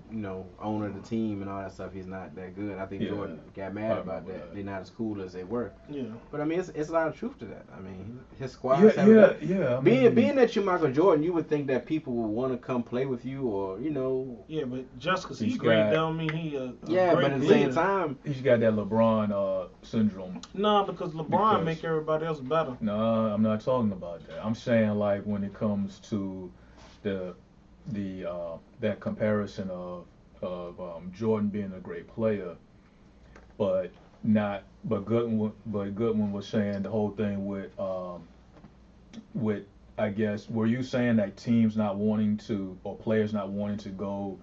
owner of the team and all that stuff, he's not that good. I think Yeah. Jordan got I mad about remember that. that. They're not as cool as they were. Yeah. But I mean, it's a lot of truth to that. I mean, his squad. Yeah. I mean, Being that you're Michael Jordan, you would think that people would want to come play with you, or Yeah, but just because He's he's great got- don't mean he a yeah. great But at the leader. same time, he's got that LeBron syndrome. No, because LeBron Because- make everybody else better. No, I'm not talking about that. I'm saying like when it comes to the that comparison of Jordan being a great player, but Goodwin was saying the whole thing with I guess, were you saying that teams not wanting to, or players not wanting to go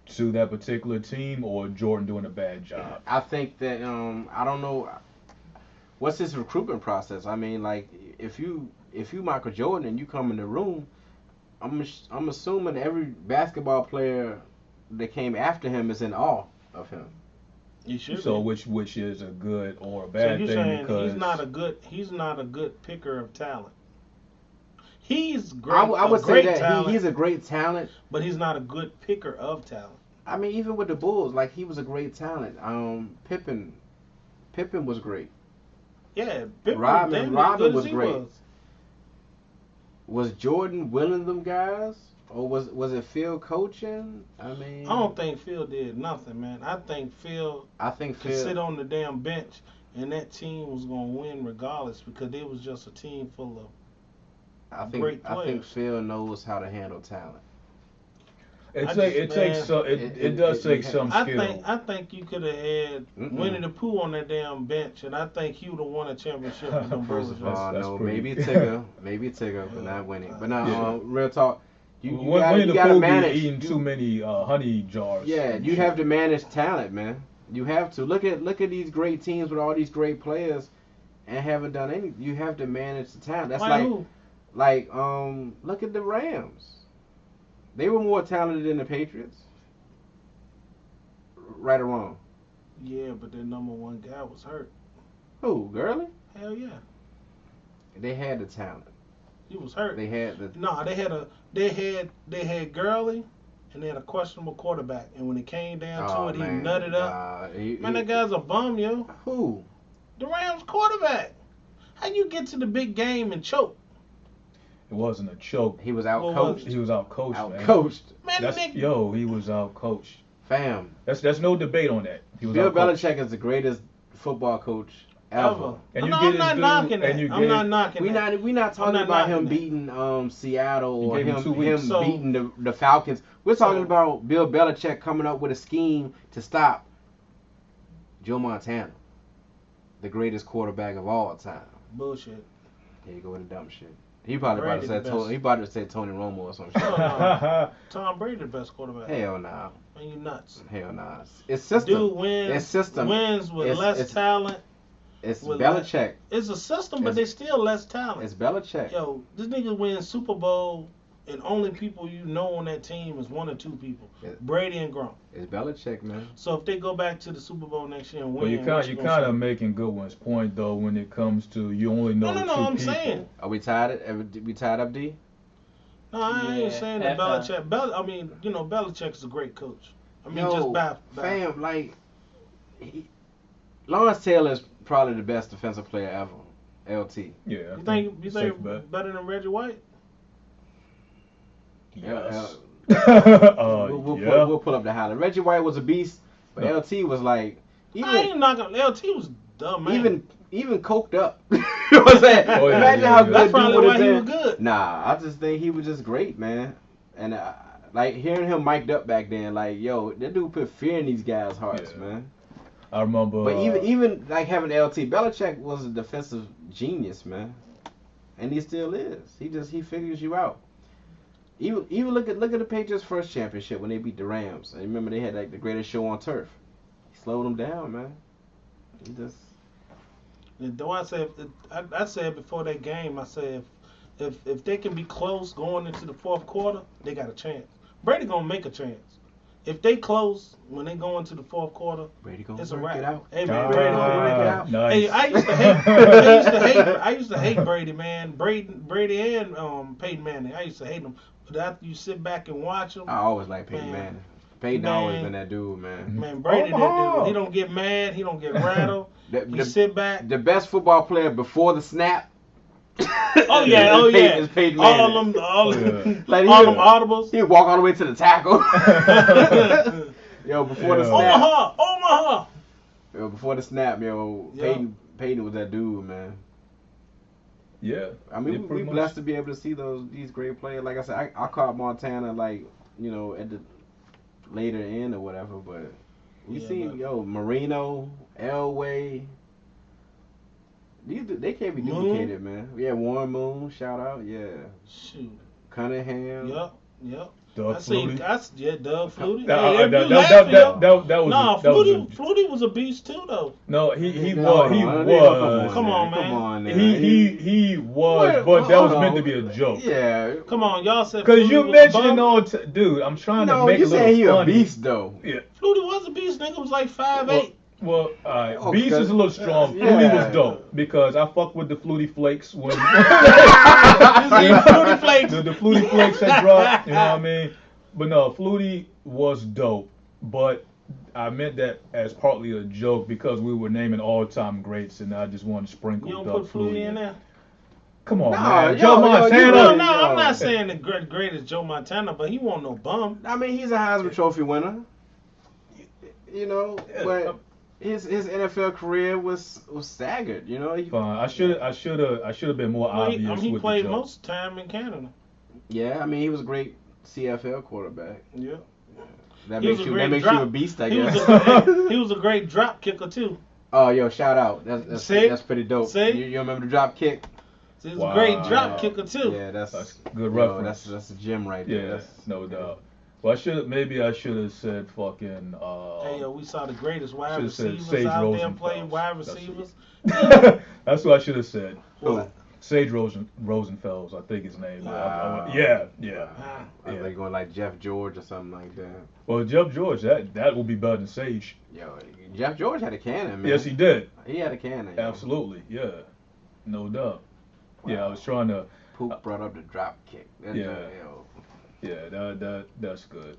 to that particular team, or Jordan doing a bad job? I think that I don't know what's his recruitment process. I mean, like if you Michael Jordan and you come in the room, I'm assuming every basketball player that came after him is in awe of him. He should So be. which is a good or a So bad you're thing, saying because he's not a good picker of talent. He's great. I would say great that talent, he's a great talent. but he's not a good picker of talent. I mean, even with the Bulls, like he was a great talent. Pippen was great. Yeah, Pippen Robin was damn near good was as he great. was. Was Jordan willing them guys, Or was it Phil coaching? I mean, I don't think Phil did nothing, man. I think Phil I think could sit on the damn bench and that team was gonna win regardless because it was just a team full of great players. I think Phil knows how to handle talent. It does take some skill. I think you could have had Winnie the Pooh on that damn bench, and I think he would have won a championship with them First boys. of all, That's no, pretty- maybe Tigger, but not winning. But now, Yeah. real talk, you Winnie the gotta Pooh manage. eating too many honey jars. Yeah, you have to manage talent, man. You have to look at these great teams with all these great players, and haven't done anything. You have to manage the talent. That's who? look at the Rams. They were more talented than the Patriots. Right or wrong? Yeah, but their number one guy was hurt. Who? Gurley? Hell yeah, They had the talent. he was hurt. They had the. No, they had Gurley, and they had a questionable quarterback. And when it came down to it, he nutted up. Man, that guy's a bum, yo. Who? The Rams quarterback. How you get to the big game and choke? It wasn't a choke. He was out Well, coached. He was out coached, man. Out coached. Man, nigga. He was out coached. Fam. That's no debate on that. He was Bill out-coached. Belichick is the greatest football coach ever. And No, you I'm get not his dude, knocking that. and you I'm get- not knocking We that. not talking not about him knocking beating Seattle or You gave him 2 him weeks. So- beating the Falcons. We're talking about Bill Belichick coming up with a scheme to stop Joe Montana, the greatest quarterback of all time. Bullshit. Here you go with the dumb shit. He probably about to Brady say the best. He about to say Tony Romo or some shit. No. Tom Brady the best quarterback. Hell nah. Man, you nuts. Hell nah. It's system. Dude wins. It's system. Wins with It's- less talent. It's with Belichick. It's a system, but It's- they still less talent. It's Belichick. Yo, this nigga wins Super Bowl, and only people you know on that team is 1 or 2 people, Yeah. Brady and Gronk. It's Belichick, man. So if they go back to the Super Bowl next year and win, Well, you what kind gonna say? of making Goodwin's point though when it comes to you only know No, two I'm people. saying. Are we tied? We tied up, D? No, I ain't Yeah, saying that halftime. Belichick. Belichick's a great coach. I mean, Yo, just back. fam, Lawrence Taylor is probably the best defensive player ever. LT. Yeah. You think safe bet. better than Reggie White? Yes. We'll pull up the highlight. Reggie White was a beast, but No. LT was like I ain't knocking. LT was dumb, man. even coked up. You know what I'm saying? Oh, yeah, Imagine yeah, how yeah. good That's dude probably would why have he been. was good. Nah, I just think he was just great, man. And like hearing him mic'd up back then, like yo, that dude put fear in these guys' hearts, Yeah. man. I remember. But even like having LT, Belichick was a defensive genius, man, and he still is. He figures you out. Even look at the Patriots' first championship when they beat the Rams. And remember they had like the greatest show on turf. He slowed them down, man. He just Though I said before that game, I said if they can be close going into the fourth quarter, they got a chance. Brady gonna make a chance. If they close when they go into the fourth quarter, Brady gonna it's a work wrap. it out. Hey man, Brady gonna work it out. Nice. Hey, I used to hate Brady, man. Brady and Peyton Manning. I used to hate them. But after you sit back and watch them, I always like Peyton Man. Manning. Peyton Man. always been that dude, man. man, Brady, Omaha. that dude, he don't get mad, he don't get rattled. He sit back. The best football player before the snap. Oh yeah, is Peyton all Manning. them, all Yeah. Like, all them audibles. He'd walk all the way to the tackle. Yo, before the Yeah. snap. Omaha. Yo, before the snap, yo, Yeah. Peyton was that dude, man. Yeah. I mean, Yeah, we pretty much. blessed to be able to see these great players. Like I said, I caught Montana at the later end or whatever, but we Yeah, seen but- Marino, Elway. They can't be Moon. duplicated, man. Yeah, Warren Moon, shout out, yeah. Shoot. Cunningham. Yep. Doug I seen, Flutie. Doug Flutie. That Hey, if you that laughing, yo. was Nah, that was a- Flutie was a beast too, though. no, he No, was. Come on, man. Come on, man. He was, Wait, but that was hold meant on. to be a joke. Yeah. Come on, y'all said Because Flutie you was a mentioning bum. dude, I'm trying to No, make you a little saying he a funny. beast though. Yeah. Flutie was a beast, nigga. Was like 5'8". Well, alright. Oh, Beast is a little strong. yeah. Flutie was dope because I fuck with the Flutie Flakes when Flutie Flakes. the Flutie Flakes had dropped. You know what I mean? But no, Flutie was dope. But I meant that as partly a joke because we were naming all-time greats, and I just wanted to sprinkle You don't Doug put Flutie in there? Come on, Nah, man. yo, Joe yo, Montana. No, yo. I'm not saying the greatest Joe Montana, but he won't no bum. I mean, he's a Heisman Trophy winner. You know, but his NFL career was staggered. You know, Fine. I should have been more obvious He with played the joke. most of the time in Canada. Yeah, I mean, he was a great CFL quarterback. Yeah. That He was makes a you great a drop- beast, I He was guess. he was a great drop kicker too. Oh, yo, shout out. See? That's pretty dope. See? You remember the drop kick? He was a great drop Wow. kicker too. Yeah, that's good yo, reference. That's a gem right there. Yeah, That's, no doubt. Well, maybe I should have said fucking. Hey, yo, we saw the greatest wide Should've said receivers Sage out there Rosenfels. playing wide That's it. receivers. That's what I should have said. What? Sage Rosenfels, I think his name. Wow. Yeah. Ah. I was like going like Jeff George or something like that. Well, Jeff George, that will be better than Sage. Yo, Jeff George had a cannon, man. Yes, he did. He had a cannon. yo. Absolutely, yeah, no doubt. Yeah, I was trying to. Pook brought up the drop kick. That's Yeah. yo. Yeah, that's good.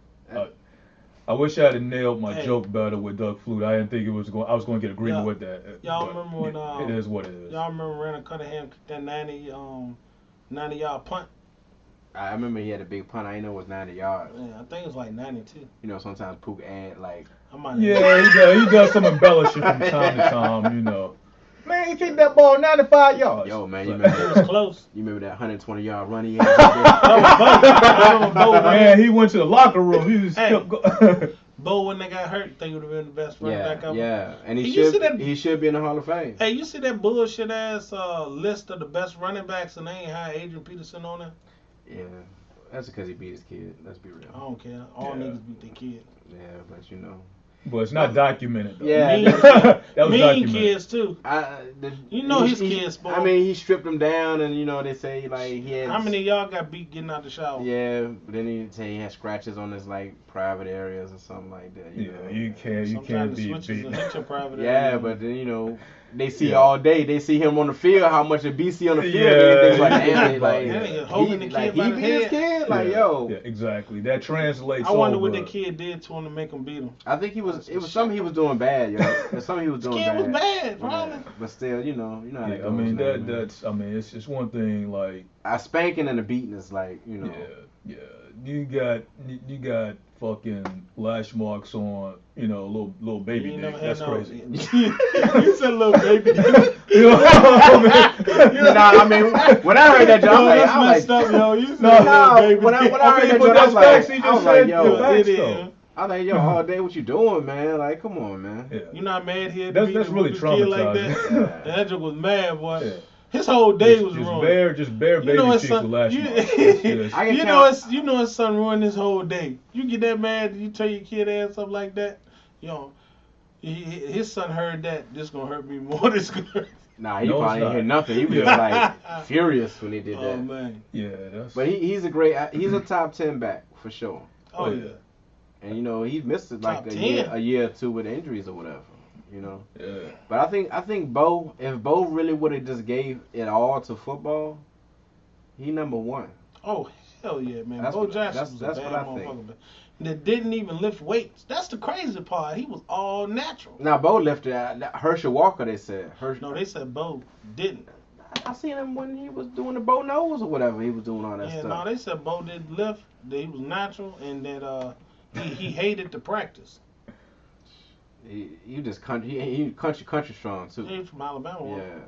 I wish I had nailed my Hey. joke better with Doug Flutie. I didn't think I was going to get agreement Y'all- with that. y'all but remember when, it is what it is. Y'all remember Randall Cunningham kicked that 90-yard punt? I remember he had a big punt. I didn't know it was 90 yards. Yeah, I think it was like 92. You know, sometimes Pook add like. I might Yeah, he does some embellishing from time to time, you know. Man, he kicked that ball 95 yards. Yo, man, you It remember, was close. you remember that 120-yard run he had? I remember Bo Man, he went to the locker room. He just Hey. kept going. Bo, when they got hurt, think he would have been the best running back ever. yeah, and Hey, you see that- he should be in the Hall of Fame. Hey, you see that bullshit ass list of the best running backs and they ain't had Adrian Peterson on there? Yeah, that's because he beat his kid. Let's be real. I don't care. All Yeah. niggas beat their kid. Yeah, but you know, But it's not documented, though. Yeah, Mean, that was mean documented. kids too. You know his kids, boy. I mean, he stripped him down, and you know they say like he had. How many of y'all got beat getting out the shower? Yeah, but then he say he had scratches on his like private areas or something like that. You Yeah, know? you can't Sometimes the be switches beat. will hit your private Yeah, area. but then you know they see Yeah. all day. They see him on the field. How much a BC on the field? Yeah, They think like, yeah. damn, like That nigga holding the kid by he the beat his head. kid. Like yeah. yo, Yeah, exactly. That translates. I wonder over. what the kid did to him to make him beat him. I think it was something he was doing bad, yo. There's something he was This doing kid bad. was bad, probably. Yeah, but still, you know how that Yeah, I goes, mean man. that's. I mean, it's one thing. Like, A spanking and a beating is like, you know. yeah. You got fucking lash marks on, you know, little baby You ain't dick. never had That's no- crazy. You said little baby. You know what I mean? Nah, I mean, when I heard that joke, Yo, I that's was messed like, up, yo. You said No, little baby. when I heard that but joke, I that's was like, facts. He just said, yo, facts, it is. though. I like, yo, all day, what you doing, man? Like, come on, man. Yeah. You not mad here? That's really kid like traumatizing. that. That joke was mad, boy. Yeah. His whole day Just- was just ruined. bare You baby know his cheeks son- with lash you- marks. Yes. I can You count- know his son ruined his whole day. You get that mad, you tell your kid ass something like that. Yo, his son heard that. This gonna hurt me more. This gonna hurt. Nah, he No, probably it's didn't hear not. nothing. He was Yeah. just like furious when he did Oh that. man. Yeah, that's. But he's a top 10 back for sure. Oh yeah. And you know he missed it like Top a 10. year or two with injuries or whatever. You know. Yeah. But I think Bo, if Bo really would have just gave it all to football, he number one. Oh hell yeah, man. That's Bo what- Jackson that's- was that's a bad what I think. motherfucker. Man. That didn't even lift weights. That's the crazy part. He was all natural. Now Bo lifted Herschel Walker. They said Herschel. No, they said Bo didn't. I seen him when he was doing the Bo nose or whatever. He was doing all that Yeah, stuff. no, they said Bo didn't lift. That he was natural, and that he hated to practice. He just he country strong too. He's from Alabama. wasn't Yeah.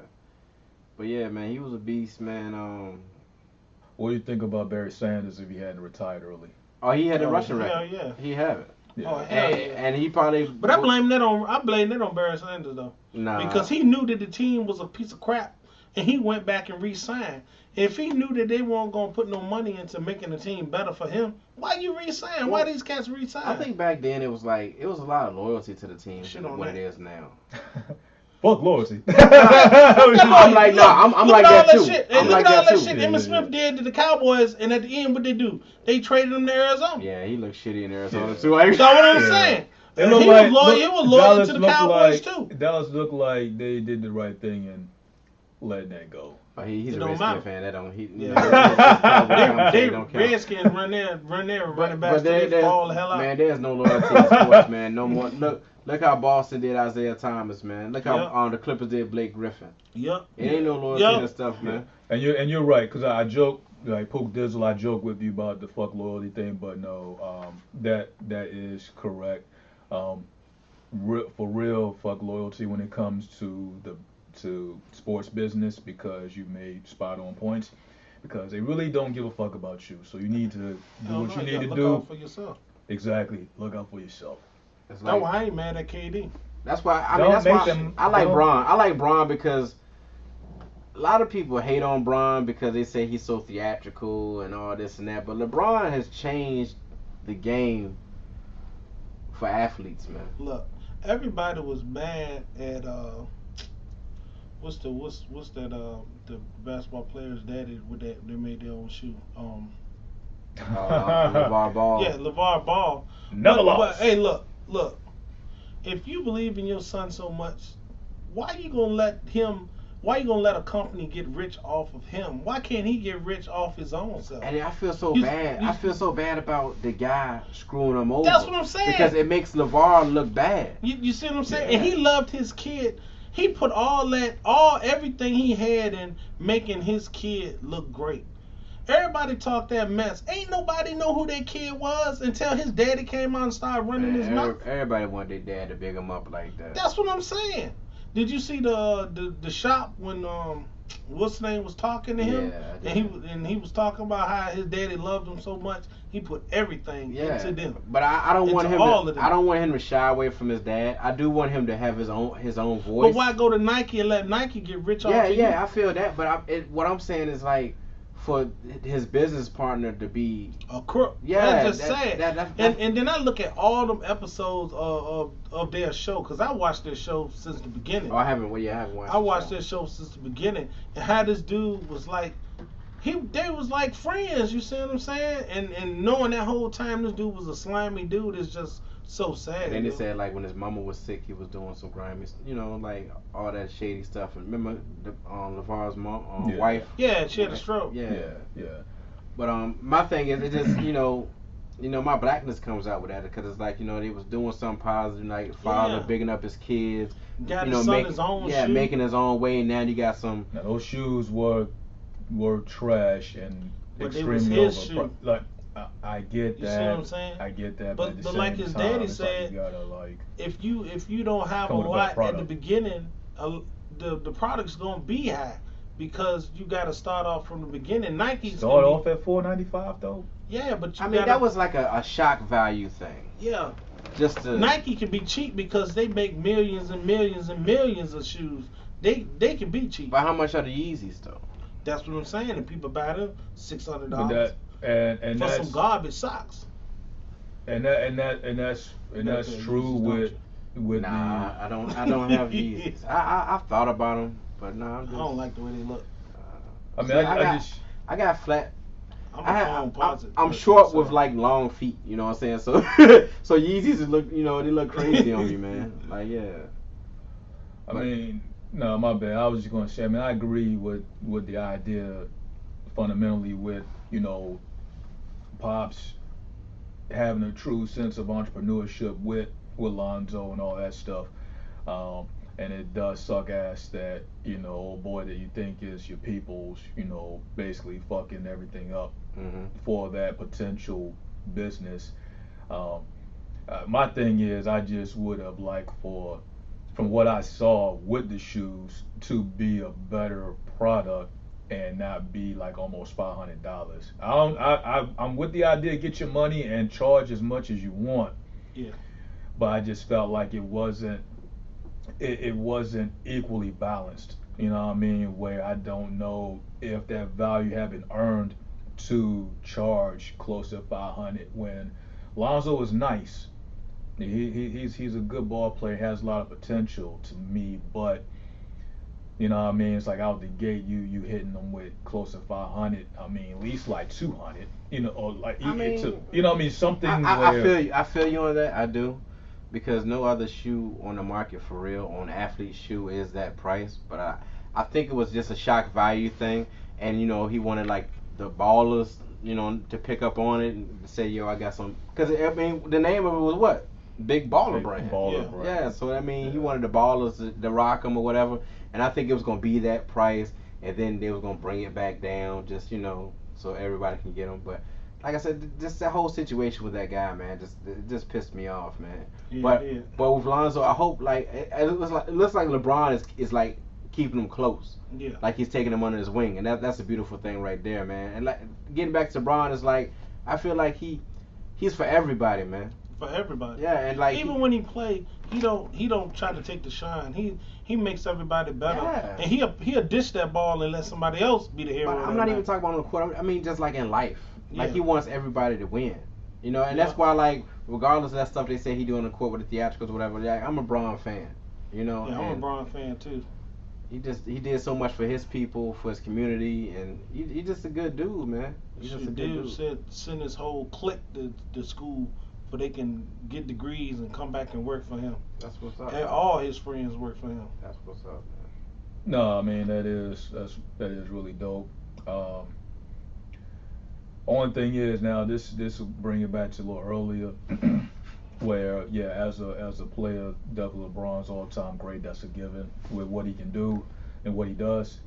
But yeah, man, he was a beast, man. What do you think about Barry Sanders if he hadn't retired early? Oh, he had a Oh, rushing hell record. yeah. He had it. Yeah. Oh, hell yeah. And he probably. But I blame that on Barry Sanders though, Nah. because he knew that the team was a piece of crap, and he went back and re-signed. If he knew that they weren't gonna put no money into making the team better for him, why you re-sign? Why these cats re-sign? I think back then it was a lot of loyalty to the team Shit than on what that. it is now. Fuck loyalty. I'm like, nah, I'm Look like at all that too. Shit. I'm Look like at all that that too. shit Yeah, Emmitt yeah, Smith did to the Cowboys, and at the end, what they do? They traded him to Arizona. Yeah, he looked shitty in Arizona Yeah. too. Like, That's what I'm Yeah. saying. It He looked was like- loyal. He was loyal to the looked Cowboys like, too. Dallas looked like they did the right thing in letting that go. He's It a don't Redskins matter. fan. That don't. He, Yeah. they They don't count. Redskins run there, running back, so they there's, fall the hell out. man, there's no loyalty in sports, man. No more. Look how Boston did Isaiah Thomas, man. Look how Yep. the Clippers did Blake Griffin. Yep. It ain't no loyalty Yep. to stuff, man. And you're right, because I joke, like Pook Dizzle, I joke with you about the fuck loyalty thing, but no, that is correct. For real, fuck loyalty when it comes to sports business, because you made spot on points, because they really don't give a fuck about you. So you need to do what you need to look do. out for yourself. Exactly, look out for yourself. It's That's why I ain't mad at KD. That's why I like don't- Bron. I like Bron because a lot of people hate on Bron because they say he's so theatrical and all this and that. But LeBron has changed the game for athletes, man. Look, everybody was mad at what's that the basketball player's daddy with that they made their own shoe. LeVar Ball. Yeah, LeVar Ball. Never But lost. hey, look. If you believe in your son so much, why you gonna let a company get rich off of him? Why can't he get rich off his own self? And I feel so bad. I feel so bad about the guy screwing him over. That's what I'm saying. Because it makes LeVar look bad. You see what I'm saying? Yeah. And he loved his kid. He put everything he had in making his kid look great. Everybody talked that mess. Ain't nobody know who that kid was until his daddy came out and started running his mouth. Everybody wanted their dad to big him up like that. That's what I'm saying. Did you see the shop when what's his name was talking to him? Yeah, and he was talking about how his daddy loved him so much he put everything into them. But I don't want Into him. all of them. I don't want him to shy away from his dad. I do want him to have his own voice. But why go to Nike and let Nike get rich off of you? Yeah, I feel that. But what I'm saying is like for his business partner to be a crook. Yeah, That's just sad. And then I look at all them episodes of their show, because I watched their show since the beginning. Oh, I haven't. Well, yeah, I haven't watched. I watched their show since the beginning, and how this dude was like, they was like friends. You see what I'm saying? And knowing that whole time this dude was a slimy dude is just so sad. And then they said like when his mama was sick, he was doing some grimy, like all that shady stuff. And remember LeVar's mom, wife? Yeah, she had a stroke. Yeah. But my thing is, it just my blackness comes out with that, because it's like they was doing something positive, like father bigging up his kids, got his son his own shoe. making his own way. And now you got some. Now those shoes were trash and but extremely it was his shoe. Like I get that. You see what I'm saying? I get that. But at the like same his time, daddy it's said, like you gotta, if you don't have a come with a better lot at the product. beginning, the product's gonna be high, because you got to start off from the beginning. Nike's start off at $4.95 though. Yeah, but that was like a shock value thing. Yeah. Just to, Nike can be cheap because they make millions and millions and millions of shoes. They can be cheap. But how much are the Yeezys though? That's what I'm saying. And people buy them $600 and for that's some garbage socks. And that's true with I don't have Yeezys. I've thought about them, but no, I don't like the way they look. I mean, I got flat. I'm short with like long feet, you know what I'm saying? So so Yeezys look, they look crazy on me, man. Like I mean, no, my bad. I was just gonna say, I mean, I agree with the idea fundamentally with Pops having a true sense of entrepreneurship with Lonzo and all that stuff. And it does suck ass that, old boy that you think is your people's, basically fucking everything up for that potential business. My thing is, I just would have liked from what I saw with the shoes, to be a better product and not be like almost $500. I'm with the idea, get your money and charge as much as you want. Yeah. But I just felt like it wasn't equally balanced. You know what I mean? Where I don't know if that value had been earned to charge close to 500 when Lonzo is nice. He's a good ball player, has a lot of potential to me, but you know what I mean? It's like out the gate, you hitting them with close to 500. I mean, at least like 200. Or like you know what I mean? Something. I feel you on that. I do. Because no other shoe on the market for real, on athlete shoe, is that price. But I think it was just a shock value thing, and he wanted like the ballers, to pick up on it and say, yo, I got some. Because I mean, the name of it was what? Big Baller Brand. Baller Brand. Yeah, so I mean, he wanted the ballers to rock him or whatever, and I think it was gonna be that price, and then they was gonna bring it back down, just so everybody can get them. But like I said, just that whole situation with that guy, man, it just pissed me off, man. Yeah, but with Lonzo, I hope like it looks like LeBron is like keeping him close. Yeah. Like he's taking him under his wing, and that's a beautiful thing right there, man. And like getting back to LeBron is like I feel like he's for everybody, man. For everybody. Yeah, and like even when he play, he don't try to take the shine. He makes everybody better. Yeah. And he'll dish that ball and let somebody else be the hero. But I'm not even talking about on the court. I mean just like in life. Like he wants everybody to win. And that's why like regardless of that stuff they say he do on the court with the theatricals or whatever, like, I'm a Bron fan. Yeah, I'm a Bron fan too. He did so much for his people, for his community, and he just a good dude, man. He's just a good dude. Send his whole clique to school so they can get degrees and come back and work for him. That's what's up. And all his friends work for him. That's what's up, man. No, I mean that is really dope. Only thing is now this will bring it back to a little earlier, where as a player, definitely LeBron's all time great. That's a given with what he can do and what he does.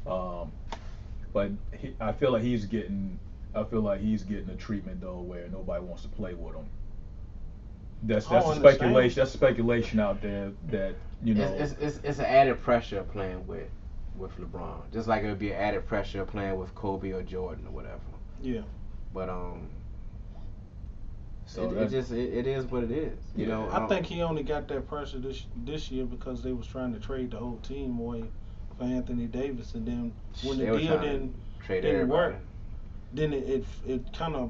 But I feel like he's getting a treatment though where nobody wants to play with him. That's a speculation. That's speculation out there that It's an added pressure playing with LeBron, just like it would be an added pressure playing with Kobe or Jordan or whatever. Yeah. But so it is what it is. I think he only got that pressure this year because they was trying to trade the whole team away for Anthony Davis, and then when the deal didn't work, then it kind of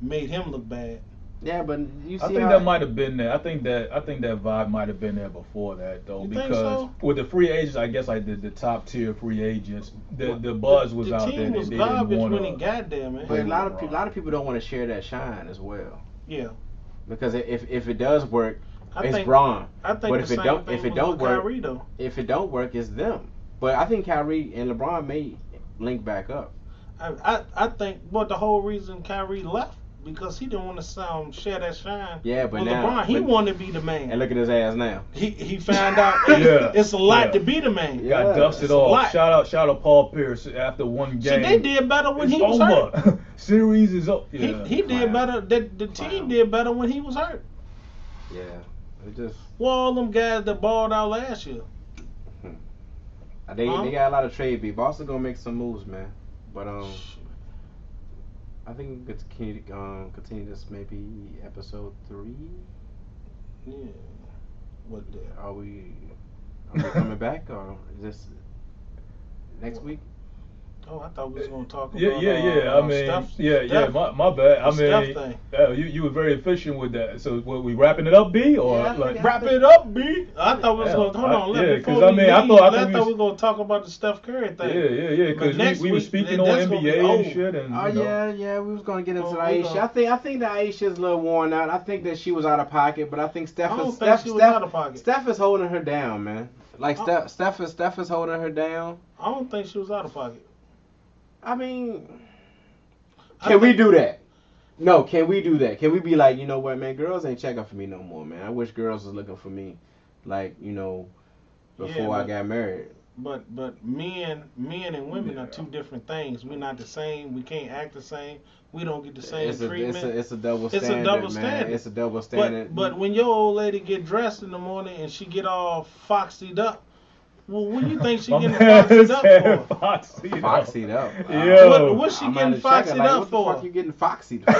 made him look bad. Yeah, but you see, I think that might have been there. I think that vibe might have been there before that though, because with the free agents, I guess like the top tier free agents, the buzz was out there. The team was garbage when he got there, man. But a lot of people don't want to share that shine as well. Yeah. Because if it does work, it's think, Bron. I think but if it don't work, Kyrie, though. If it don't work, it's them. But I think Kyrie and LeBron may link back up. I think the whole reason Kyrie left because he didn't want to share that shine. Yeah, but now LeBron, he wanted to be the man. And look at his ass now. He found out it's a lot to be the man. Got dusted off. Shout out Paul Pierce after one game. See, they did better when he was hurt. Series is up. Yeah, he did better. The team did better when he was hurt. Yeah, it just. Well, all them guys that balled out last year. They got a lot of trade beef. Boston gonna make some moves, man. But I think we could continue this maybe episode 3. Yeah. What? Are we coming back or is this next week? Oh, I thought we was gonna talk about yeah. I mean, Steph, my bad. I mean, you were very efficient with that. So, what, we wrapping it up, B, or wrap it up, B? I thought we was gonna hold on. I thought we were gonna talk about the Steph Curry thing. Yeah. Because we were speaking on NBA and shit, and yeah, we was gonna get into Aisha. I think that Aisha's a little worn out. I think that she was out of pocket, but I think Steph was out of pocket. Steph is holding her down, man. Like Steph is holding her down. I don't think she was out of pocket. I mean, can we do that? No, can we do that? Can we be like, you know what, man, girls ain't checking for me no more, man. I wish girls was looking for me, like, before I got married. But men and women are two different things. We're not the same. We can't act the same. We don't get the same treatment. It's a double standard, man. It's a double standard. But when your old lady get dressed in the morning and she get all foxied up, well, what do you think she getting foxied up for? Foxied up. What's she getting foxied up for? What the fuck you getting foxied for?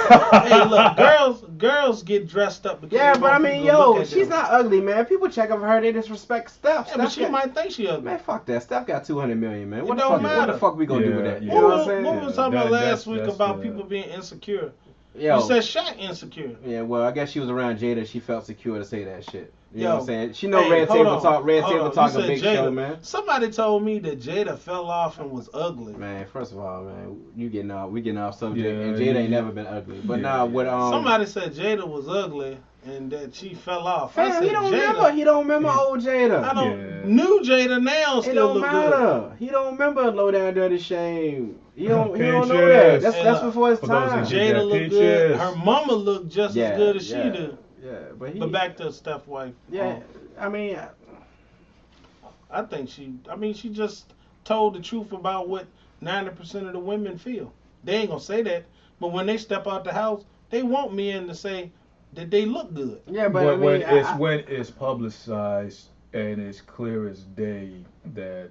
Hey, look, girls get dressed up. Yeah, but I mean, she's not ugly, man. People check up for her, they disrespect Steph. Yeah, but she might think she ugly. Man, fuck that. Steph got $200 million, man. What the fuck we gonna do with that? Yeah. You know what I'm saying? What we was talking about last week about people being insecure? You said Shaq insecure. Yeah, well, I guess she was around Jada. She felt secure to say that shit. You know what I'm Yo, saying? She know hey, Red hold Table on, Talk. Red hold Table on. Talk You a said big Jada. show, man. Somebody told me that Jada fell off and was ugly. Man, first of all, man, we getting off subject, Yeah, and Jada ain't yeah. never been ugly. But Yeah, nah, yeah. with Somebody said Jada was ugly and that she fell off. I fam, said he don't Jada. remember. He don't remember Yeah. old Jada. I don't. Yeah. New Jada now It still don't look good. matter. He don't remember Low Down Dirty Shame. He don't know that. Peaches. That's Hey, that's look, before his for those that time. get- Jada look good. Peaches. Her mama look just as good as she do. Yeah, but But back to Steph's wife. yeah, I mean, I think she just told the truth about what 90% of the women feel. They ain't gonna say that, but when they step out the house, they want men to say that they look good. yeah, but I when, mean, when it's publicized and it's clear as day that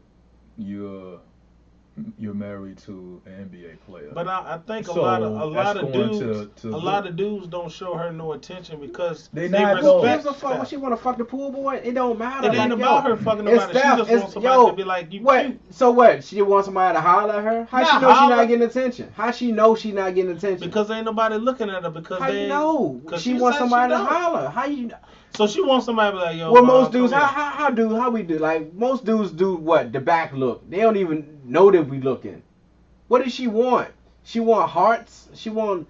you're married to an NBA player. But I think a So, lot of that's going dudes, to a lot of dudes don't show her no attention because They they not, who though. respect gives a fuck when Steph. she want to fuck the pool boy? It don't matter. It ain't like, about yo, her fucking it's about it. She Steph. just It's- wants somebody to be like, you what? cute. So what? She wants somebody to holler at her? How Not she know she holler. not getting attention? How she know she not getting attention? Because ain't nobody looking at her because How they you know? 'cause She she wants said she somebody to don't. holler. How you know? So she wants somebody to be like, yo, Well, mom, most dudes, come here. how we do? Like most dudes do what? The back look. They don't even know that we looking. What does she want? She want hearts. She want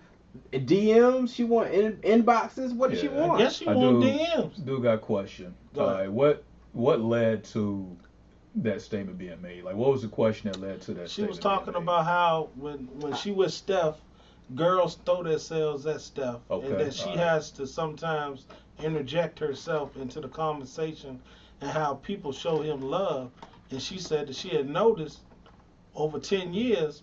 DMs. She want inboxes. What does she Yeah, I want? I guess she want DMs. Dude got a question. Go ahead. What led to that statement being made? Like, what was the question that led to that She statement was talking being made? about how when she with Steph, girls throw themselves at Steph, Okay, and that she alright. has to sometimes interject herself into the conversation, and how people show him love. And she said that she had noticed over 10 years,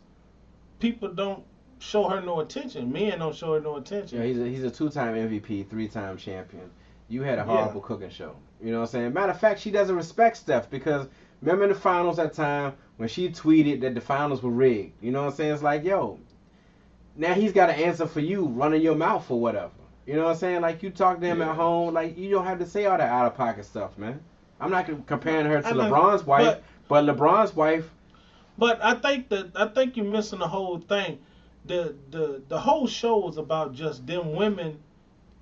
people don't show her no attention. Men don't show her no attention. Yeah, he's a 2-time MVP, 3-time champion. You had a horrible cooking show. You know what I'm saying? Matter of fact, she doesn't respect Steph because remember in the finals that time when she tweeted that the finals were rigged. You know what I'm saying? It's like, yo, now he's got an answer for you running your mouth or whatever. You know what I'm saying? Like you talk to him Yeah. at home, like you don't have to say all that out of pocket stuff, man. I'm not comparing her to I know, LeBron's wife, but LeBron's wife. But I think you're missing the whole thing. The whole show was about just them women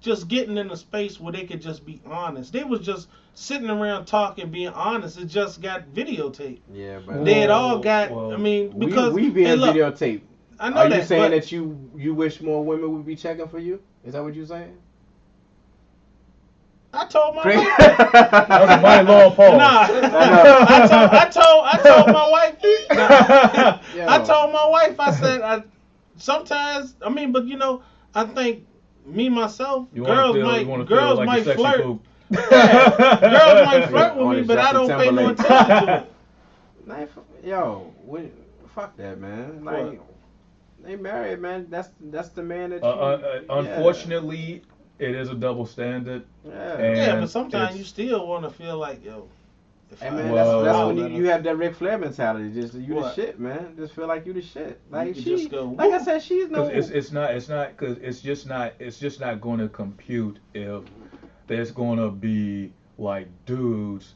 just getting in a space where they could just be honest. They was just sitting around talking, being honest. It just got videotaped. Yeah, but They had all got. Well, I mean, because we being hey, look, videotaped. I know Are that. you saying but that you wish more women would be checking for you? Is that what you're saying? I told my Craig? wife. That was a mighty long pause. I told my wife. Yo. I told my wife. I said sometimes. I mean, but I think me myself, You wanna girls feel- might you wanna feel like might a sexy flirt. poop. Yeah, girls might flirt with On me, the but I Justin don't pay no Timberlake. attention to it. Like, yo, fuck that, man. Like, What? they married, man. That's the man that. Unfortunately, it is a double standard. Yeah. And Yeah, but sometimes it's- you still want to feel like, yo. If Hey I- man, Well, that's I'll when let you her- have that Ric Flair mentality. Just you the What? shit, man. Just feel like you the shit. Like can she, just go, like I whoop. said, she's no. 'Cause it's just not going to compute if there's going to be like dudes,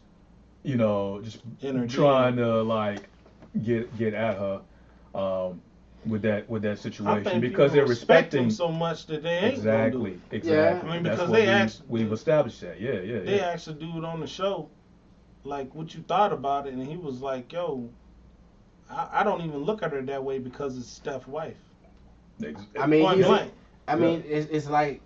just In her trying DM. to like get at her with that situation I think because people they're respect respecting them so much that they ain't gonna do exactly. it. Yeah. I mean, That's because what they asked- we've established that. Yeah. They asked a dude on the show, like, what you thought about it, and he was like, yo, I don't even look at her that way because it's Steph's wife. I mean, Point blank. it's like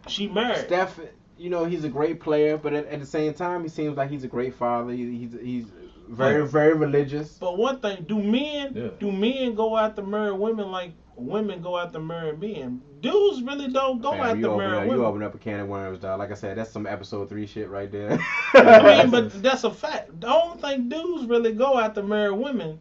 She married. Steph. He's a great player, but at the same time, he seems like he's a great father. He's very very religious. But one thing, do Yeah. men go after married women like women go after married men? Dudes really don't go Fam, after you married women. open up a can of worms, dog. Like I said, that's some episode 3 shit right there. I mean, but that's a fact. I don't think dudes really go after married women.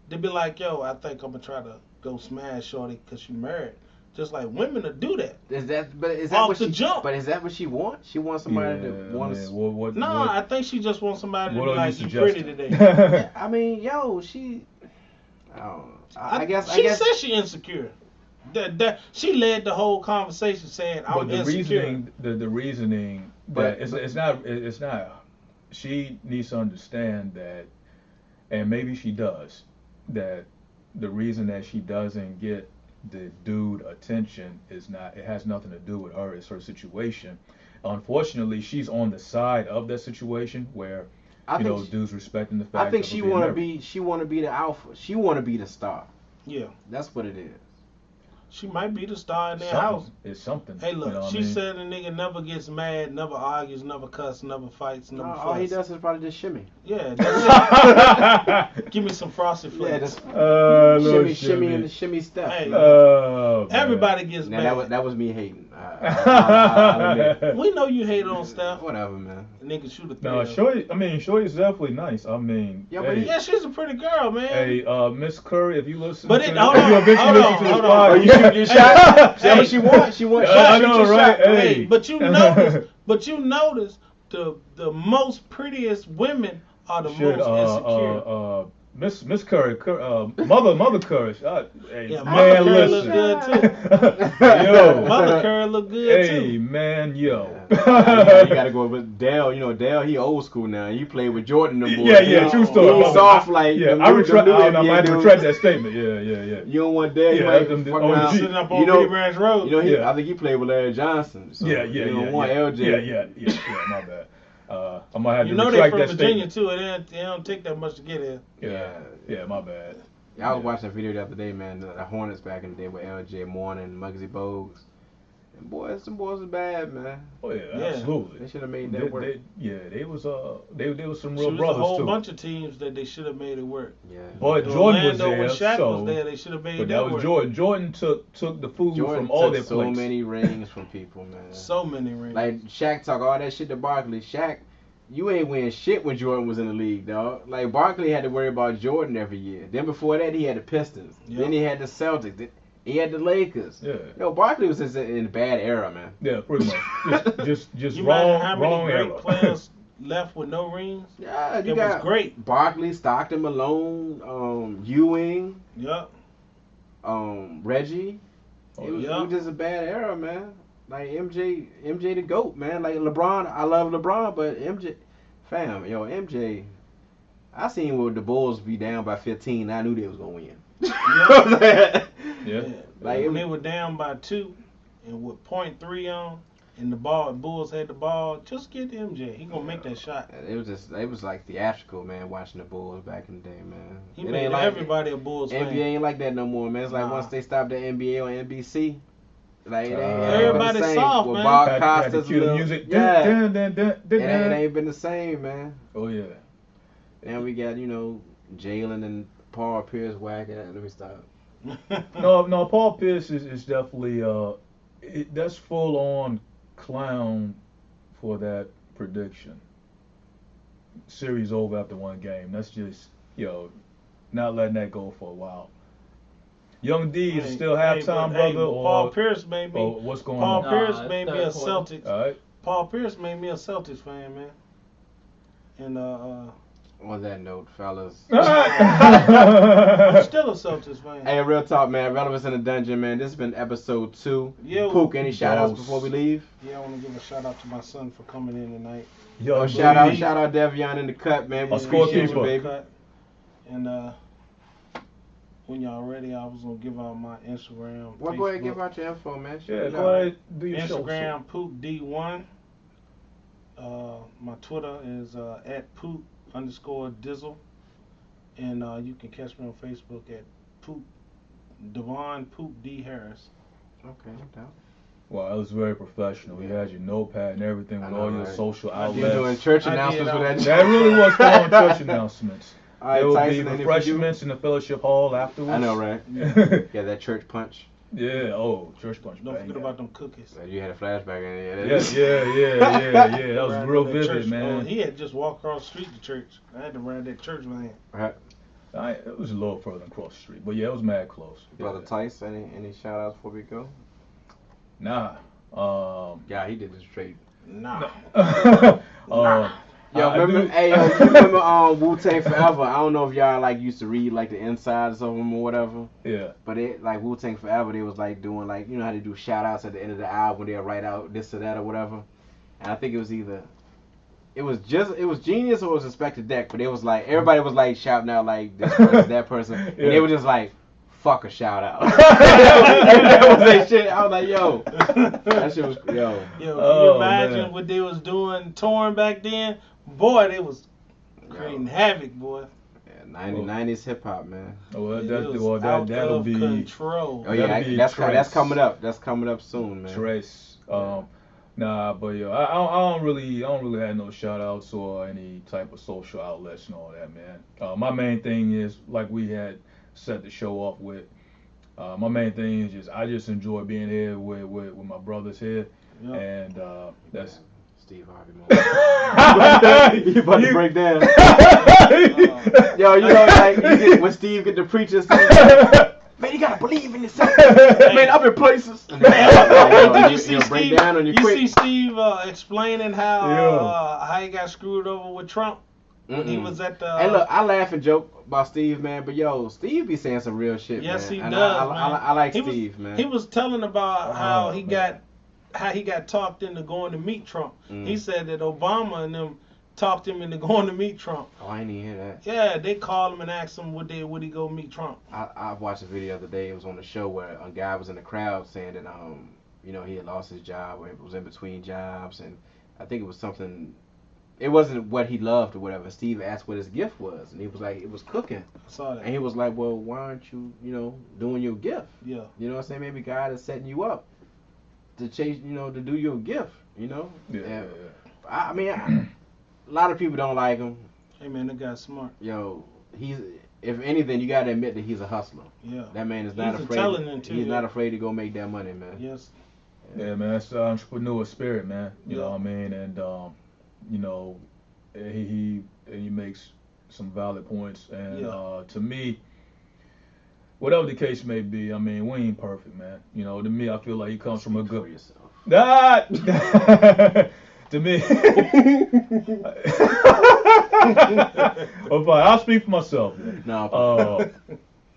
They be like, yo, I think I'm gonna try to go smash shorty because she married. Just like women to do that. Is that Off what the she? jump. But is that what she wants? She wants somebody to want man, to. what, No, I think she just wants somebody to what be are you like, you pretty suggesting? today. I mean, yo, she. I don't know. I guess. She said she insecure. That she led the whole conversation saying I'm But the insecure. reasoning But- that it's not. She needs to understand that, and maybe she does, that the reason that she doesn't get the dude attention is not. It has nothing to do with her. It's her situation. unfortunately, she's on the side of that situation where I think dudes respecting the fact. I think of her she being wanna married. be the alpha. She wanna be the star. Yeah. That's what it is. She might be the star in their Something. house. It's something. Hey, look, you know what she I mean? said a nigga never gets mad, never argues, never cuss, never fights, never All he fuss. does is probably just shimmy. Yeah, that's it. Give me some frosted Yeah, flakes. just Lord, shimmy and the shimmy step. Hey, Oh, man. Everybody gets Now, mad. that was me hating. I'll admit. We know you hate on Steph. Whatever, man. Nigga shoot a three. No, Shorty's definitely nice. I mean, Yeah, but hey, Yeah, she's a pretty girl, man. hey, Miss Curry, if you listen, But to it- hold if you on, eventually hold listen on, to this hold on. pod, Oh, you shoot your shot? That's what she wants. She wants I shots. know, Shoot your right? shot. Hey. Hey, but you notice the most prettiest women are the Shit, most insecure. Miss Curry, Mother Curry. Hey, Yeah, man, Mother Curry listen. look good too. Yo. Mother Curry look good Hey, too. man, yo. Yeah, you gotta go with Dell. You know, Dell, he old school now. He played with Jordan them boys. Yeah, true story. He ain't soft like Yeah, them I new might have to NBA retract dudes. that statement. Yeah. You don't want Dell. You Yeah, might them fuck OG. around. Sitting up on You know, Reed Branch Road. You know, Yeah. I think he played with Larry Johnson. So Yeah. You don't want LJ. Yeah, my bad. I might have You to know they retract from that Virginia statement. too. It don't take that much to get here. Yeah, my bad. I was watching a video the other day, man. The Hornets back in the day with LJ Mourning and Muggsy Bogues. And boys, them boys was bad, man. Oh yeah, Yeah. absolutely. They should have made that work. They was some She real was brothers a whole too. bunch of teams that they should have made it work. Yeah. But Jordan was Orlando there, when Shaq so. was there, they should have made But that that was work. Jordan. Jordan took the food Jordan from all took their so plates. many rings from people, man. So many rings. Like Shaq talk all that shit to Barkley. Shaq, you ain't win shit when Jordan was in the league, dog. Like Barkley had to worry about Jordan every year. Then before that, he had the Pistons. Yep. Then he had the Celtics. Then he had the Lakers. Yeah. Yo, Barkley was just in a bad era, man. Yeah, pretty much. Just you wrong, imagine how many wrong great era. players left with no rings? Yeah, you It got was great. Barkley, Stockton, Malone, Ewing, Yep. Reggie. Oh, It was yeah. just a bad era, man. Like MJ the GOAT, man. Like LeBron, I love LeBron, but MJ, I seen where the Bulls be down by 15. I knew they was gonna win. Yeah. Like, when they were down by 2 and with .3 on, and the Bulls had the ball, just get MJ. He gonna make that shot. It was like theatrical, man. Watching the Bulls back in the day, man. He It made ain't like everybody a Bulls NBA fan. ain't like that no more, man. It's like Nah. once they stopped the NBA on NBC, like it ain't been Everybody's the same. soft, With man. Bob Had to Costas, cue the little- music. yeah, Dun. it ain't been the same, man. Oh yeah. And we got Jalen and Paul Pierce whacking. Let me stop. No, Paul Pierce is definitely that's full on clown for that prediction. Series over after one game. That's just not letting that go for a while. Young D is still halftime, brother, or Paul Pierce made me. or what's going Paul on? Pierce Nah, made it's me a third quarter. Celtics. All right. Paul Pierce made me a Celtics fan, man. And On that note, fellas. I'm still a Celtics fan. Hey, real talk, man. Relevance in the Dungeon, man. This has been episode 2. Yeah, Pook, any shout outs Boss. before we leave? Yeah, I want to give a shout out to my son for coming in tonight. Yo, Oh, shout out Bree. Devion in the cut, man. We A appreciate scorekeeper. you, baby. And when y'all ready, I was gonna give out my Instagram. Well, go ahead and Facebook. give out your info, man. Yeah, Shoot go out. ahead. Do your show. Instagram Pook D1. My Twitter is @Pook_Dizzle. And you can catch me on Facebook at Pook Devon Pook D Harris. Okay, no doubt. Wow, that was very professional. We had your notepad and everything with I know, all your right? social I did You doing outlets. church I did, announcements with that? That really was fun church announcements. All right, There will Tyson, be anything for you? refreshments in the fellowship hall afterwards. I know, right? Yeah, Yeah, that church punch. church punch. Don't bang, forget yeah. about them cookies. You had a flashback in there. Yeah. That was Ride real that vivid, church. man. He had just walked across the street to church. I had to ride that church van. It was a little further than across the street, but yeah, it was mad close. Brother Tice, any shout outs before we go? Nah. Yeah, he did it straight. Nah. Yo, I remember? do- Hey, yo, you remember Wu-Tang Forever? I don't know if y'all like used to read like the insides of them or whatever. Yeah. But it like Wu-Tang Forever, they was like doing like how they do shout outs at the end of the album when they'll write out this or that or whatever. And I think it was Genius or it was Inspector Deck, but it was like everybody was like shouting out like this person, that person, and they were just like fuck a shout out. That was that shit. I was like, yo, that shit was yo. Yo, can you imagine what they was doing touring back then? Boy, they was creating havoc, boy. Yeah, 90s hip hop, man. That'll be control. Oh yeah, that's coming up. That's coming up soon, man. Trace. Nah, but yo, I don't really have no shout outs or any type of social outlets and all that, man. My main thing is, like we had set the show off with, my main thing is I just enjoy being here with my brothers here, and that's Steve Harvey moment. You about to break down. Yo, you know, like when Steve get to preaching, man, you gotta believe in yourself. Man, I'm in places. Did you see break Steve? Down on your you quick. see Steve explaining how he got screwed over with Trump when he was at the. Hey, look, I laugh and joke about Steve, man, but yo, Steve be saying some real shit, yes, man. he And does, I man. like He Steve, man. He was telling about how he man. got talked into going to meet Trump. He said that Obama and them talked him into going to meet Trump. Oh, I didn't even hear that. Yeah, they called him and asked him would he go meet Trump. I watched a video the other day. It was on the show where a guy was in the crowd saying that you know, he had lost his job or it was in between jobs, and I think it was something. It wasn't what he loved or whatever. Steve asked what his gift was, and he was like, it was cooking. I saw that. And he was like, well, why aren't you, you know, doing your gift? Yeah. You know what I'm saying? Maybe God is setting you up to chase, you know, to do your gift, you know? Yeah. I mean, a lot of people don't like him. Hey man, that guy's smart. Yo, if anything, you gotta admit that he's a hustler. Yeah. That man is not He's afraid. intelligent too. He's not afraid to go make that money, man. Yes. Yeah, man, that's entrepreneur spirit, man. You Yeah. know what I mean? And you know, he makes some valid points. And to me, whatever the case may be, I mean, we ain't perfect, man. You know, to me, I feel like he comes from a Speak for good. yourself. To me, well, fine, I'll speak for myself. Man. No.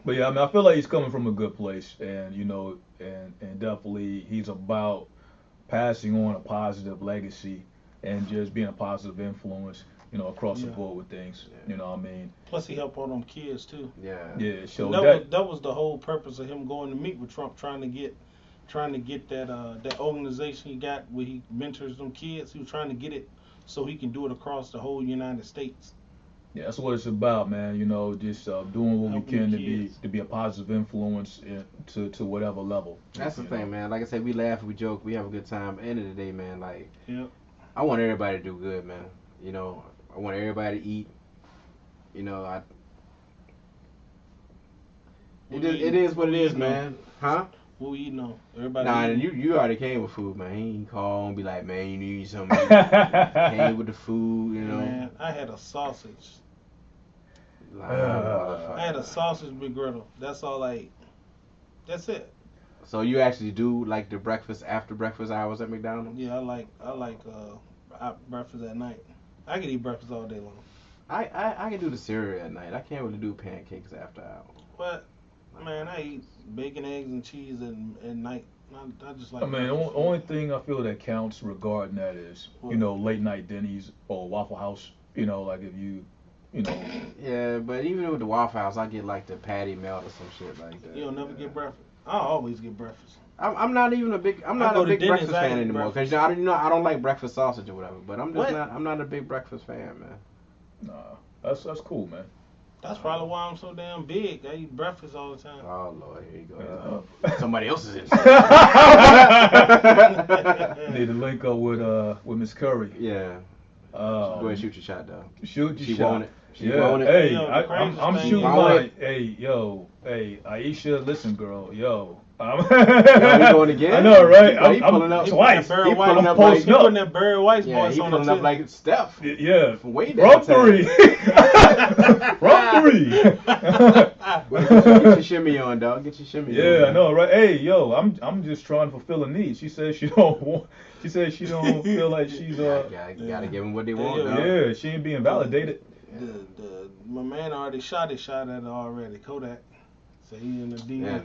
But yeah, I mean, I feel like he's coming from a good place, and you know, and definitely he's about passing on a positive legacy and just being a positive influence, you know, across the board with things. You know what I mean? Plus he helped all them kids too. Yeah. Yeah. So that was the whole purpose of him going to meet with Trump, trying to get that organization he got where he mentors them kids. He was trying to get it so he can do it across the whole United States. Yeah, that's what it's about, man. You know, just doing what Helping we can the kids. to be a positive influence to whatever level. That's the thing, man. Like I said, we laugh, we joke, we have a good time. At the end of the day, man, like, Yeah. I want everybody to do good, man. You know, I want everybody to eat. You know, it is what it is, man. Huh? What we eating on? Everybody. Nah, eating? you already came with food, man. He ain't call and be like, man, you need something. Came with the food, you know. Man, I had a sausage. Motherfucker. I had a sausage McGriddle. That's all I ate. That's it. So you actually do like the breakfast after breakfast hours at McDonald's? Yeah, I like breakfast at night. I can eat breakfast all day long. I can do the cereal at night. I can't really do pancakes after hours. But man, I eat bacon, eggs, and cheese at night. I just like. I mean, the only thing I feel that counts regarding that is, you know, late night Denny's or Waffle House. You know, like if you know. Yeah, but even with the Waffle House, I get like the patty melt or some shit like that. You don't never get breakfast. I always get breakfast. I'm not even a big breakfast fan anymore because I don't like breakfast sausage or whatever. But I'm not a big breakfast fan, man. Nah, that's cool, man. That's probably why I'm so damn big. I eat breakfast all the time. Oh Lord, here you go. Somebody else's in. Need to link up with Miss Curry. Yeah. Go ahead, shoot your shot though. Shoot your She shot. want it. She Yeah. want it. Hey, Yo, the I'm craziest shooting thing mine. Hey, Aisha, listen, girl, yo. You going again? I know, right? He pulling up twice. He He pulling up White, like he putting that Barry White's yeah, voice he on pulling it up too. like Steph. Yeah. From way From downtown. 3. From 3. Get your shimmy on, dog. Get your shimmy on. Yeah, I know, right? Hey, yo, I'm just trying to fulfill a need. She says she don't feel like she's Gotta give them what they want, dog. yeah, she ain't being validated. My man already shot his shot at her already. Kodak. So he in the DM.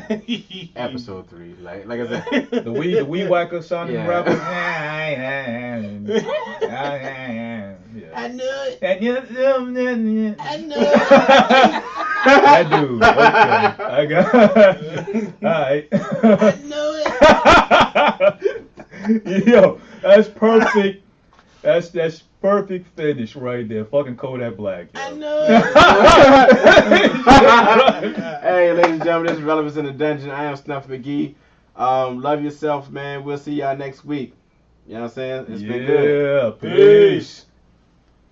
And he episode 3, like I said. The weed whacker sounding Yeah. rapper. I knew it. I knew it. I knew it. That dude. Okay. I got. Alright. I know it. Yo, that's perfect. That's perfect finish right there. Fucking Kodak Black. Yo. I know it. Hey, ladies and gentlemen, this is Relevance in the Dungeon. I am Snuff Magee. Love yourself, man. We'll see y'all next week. You know what I'm saying? It's been good. Yeah, peace.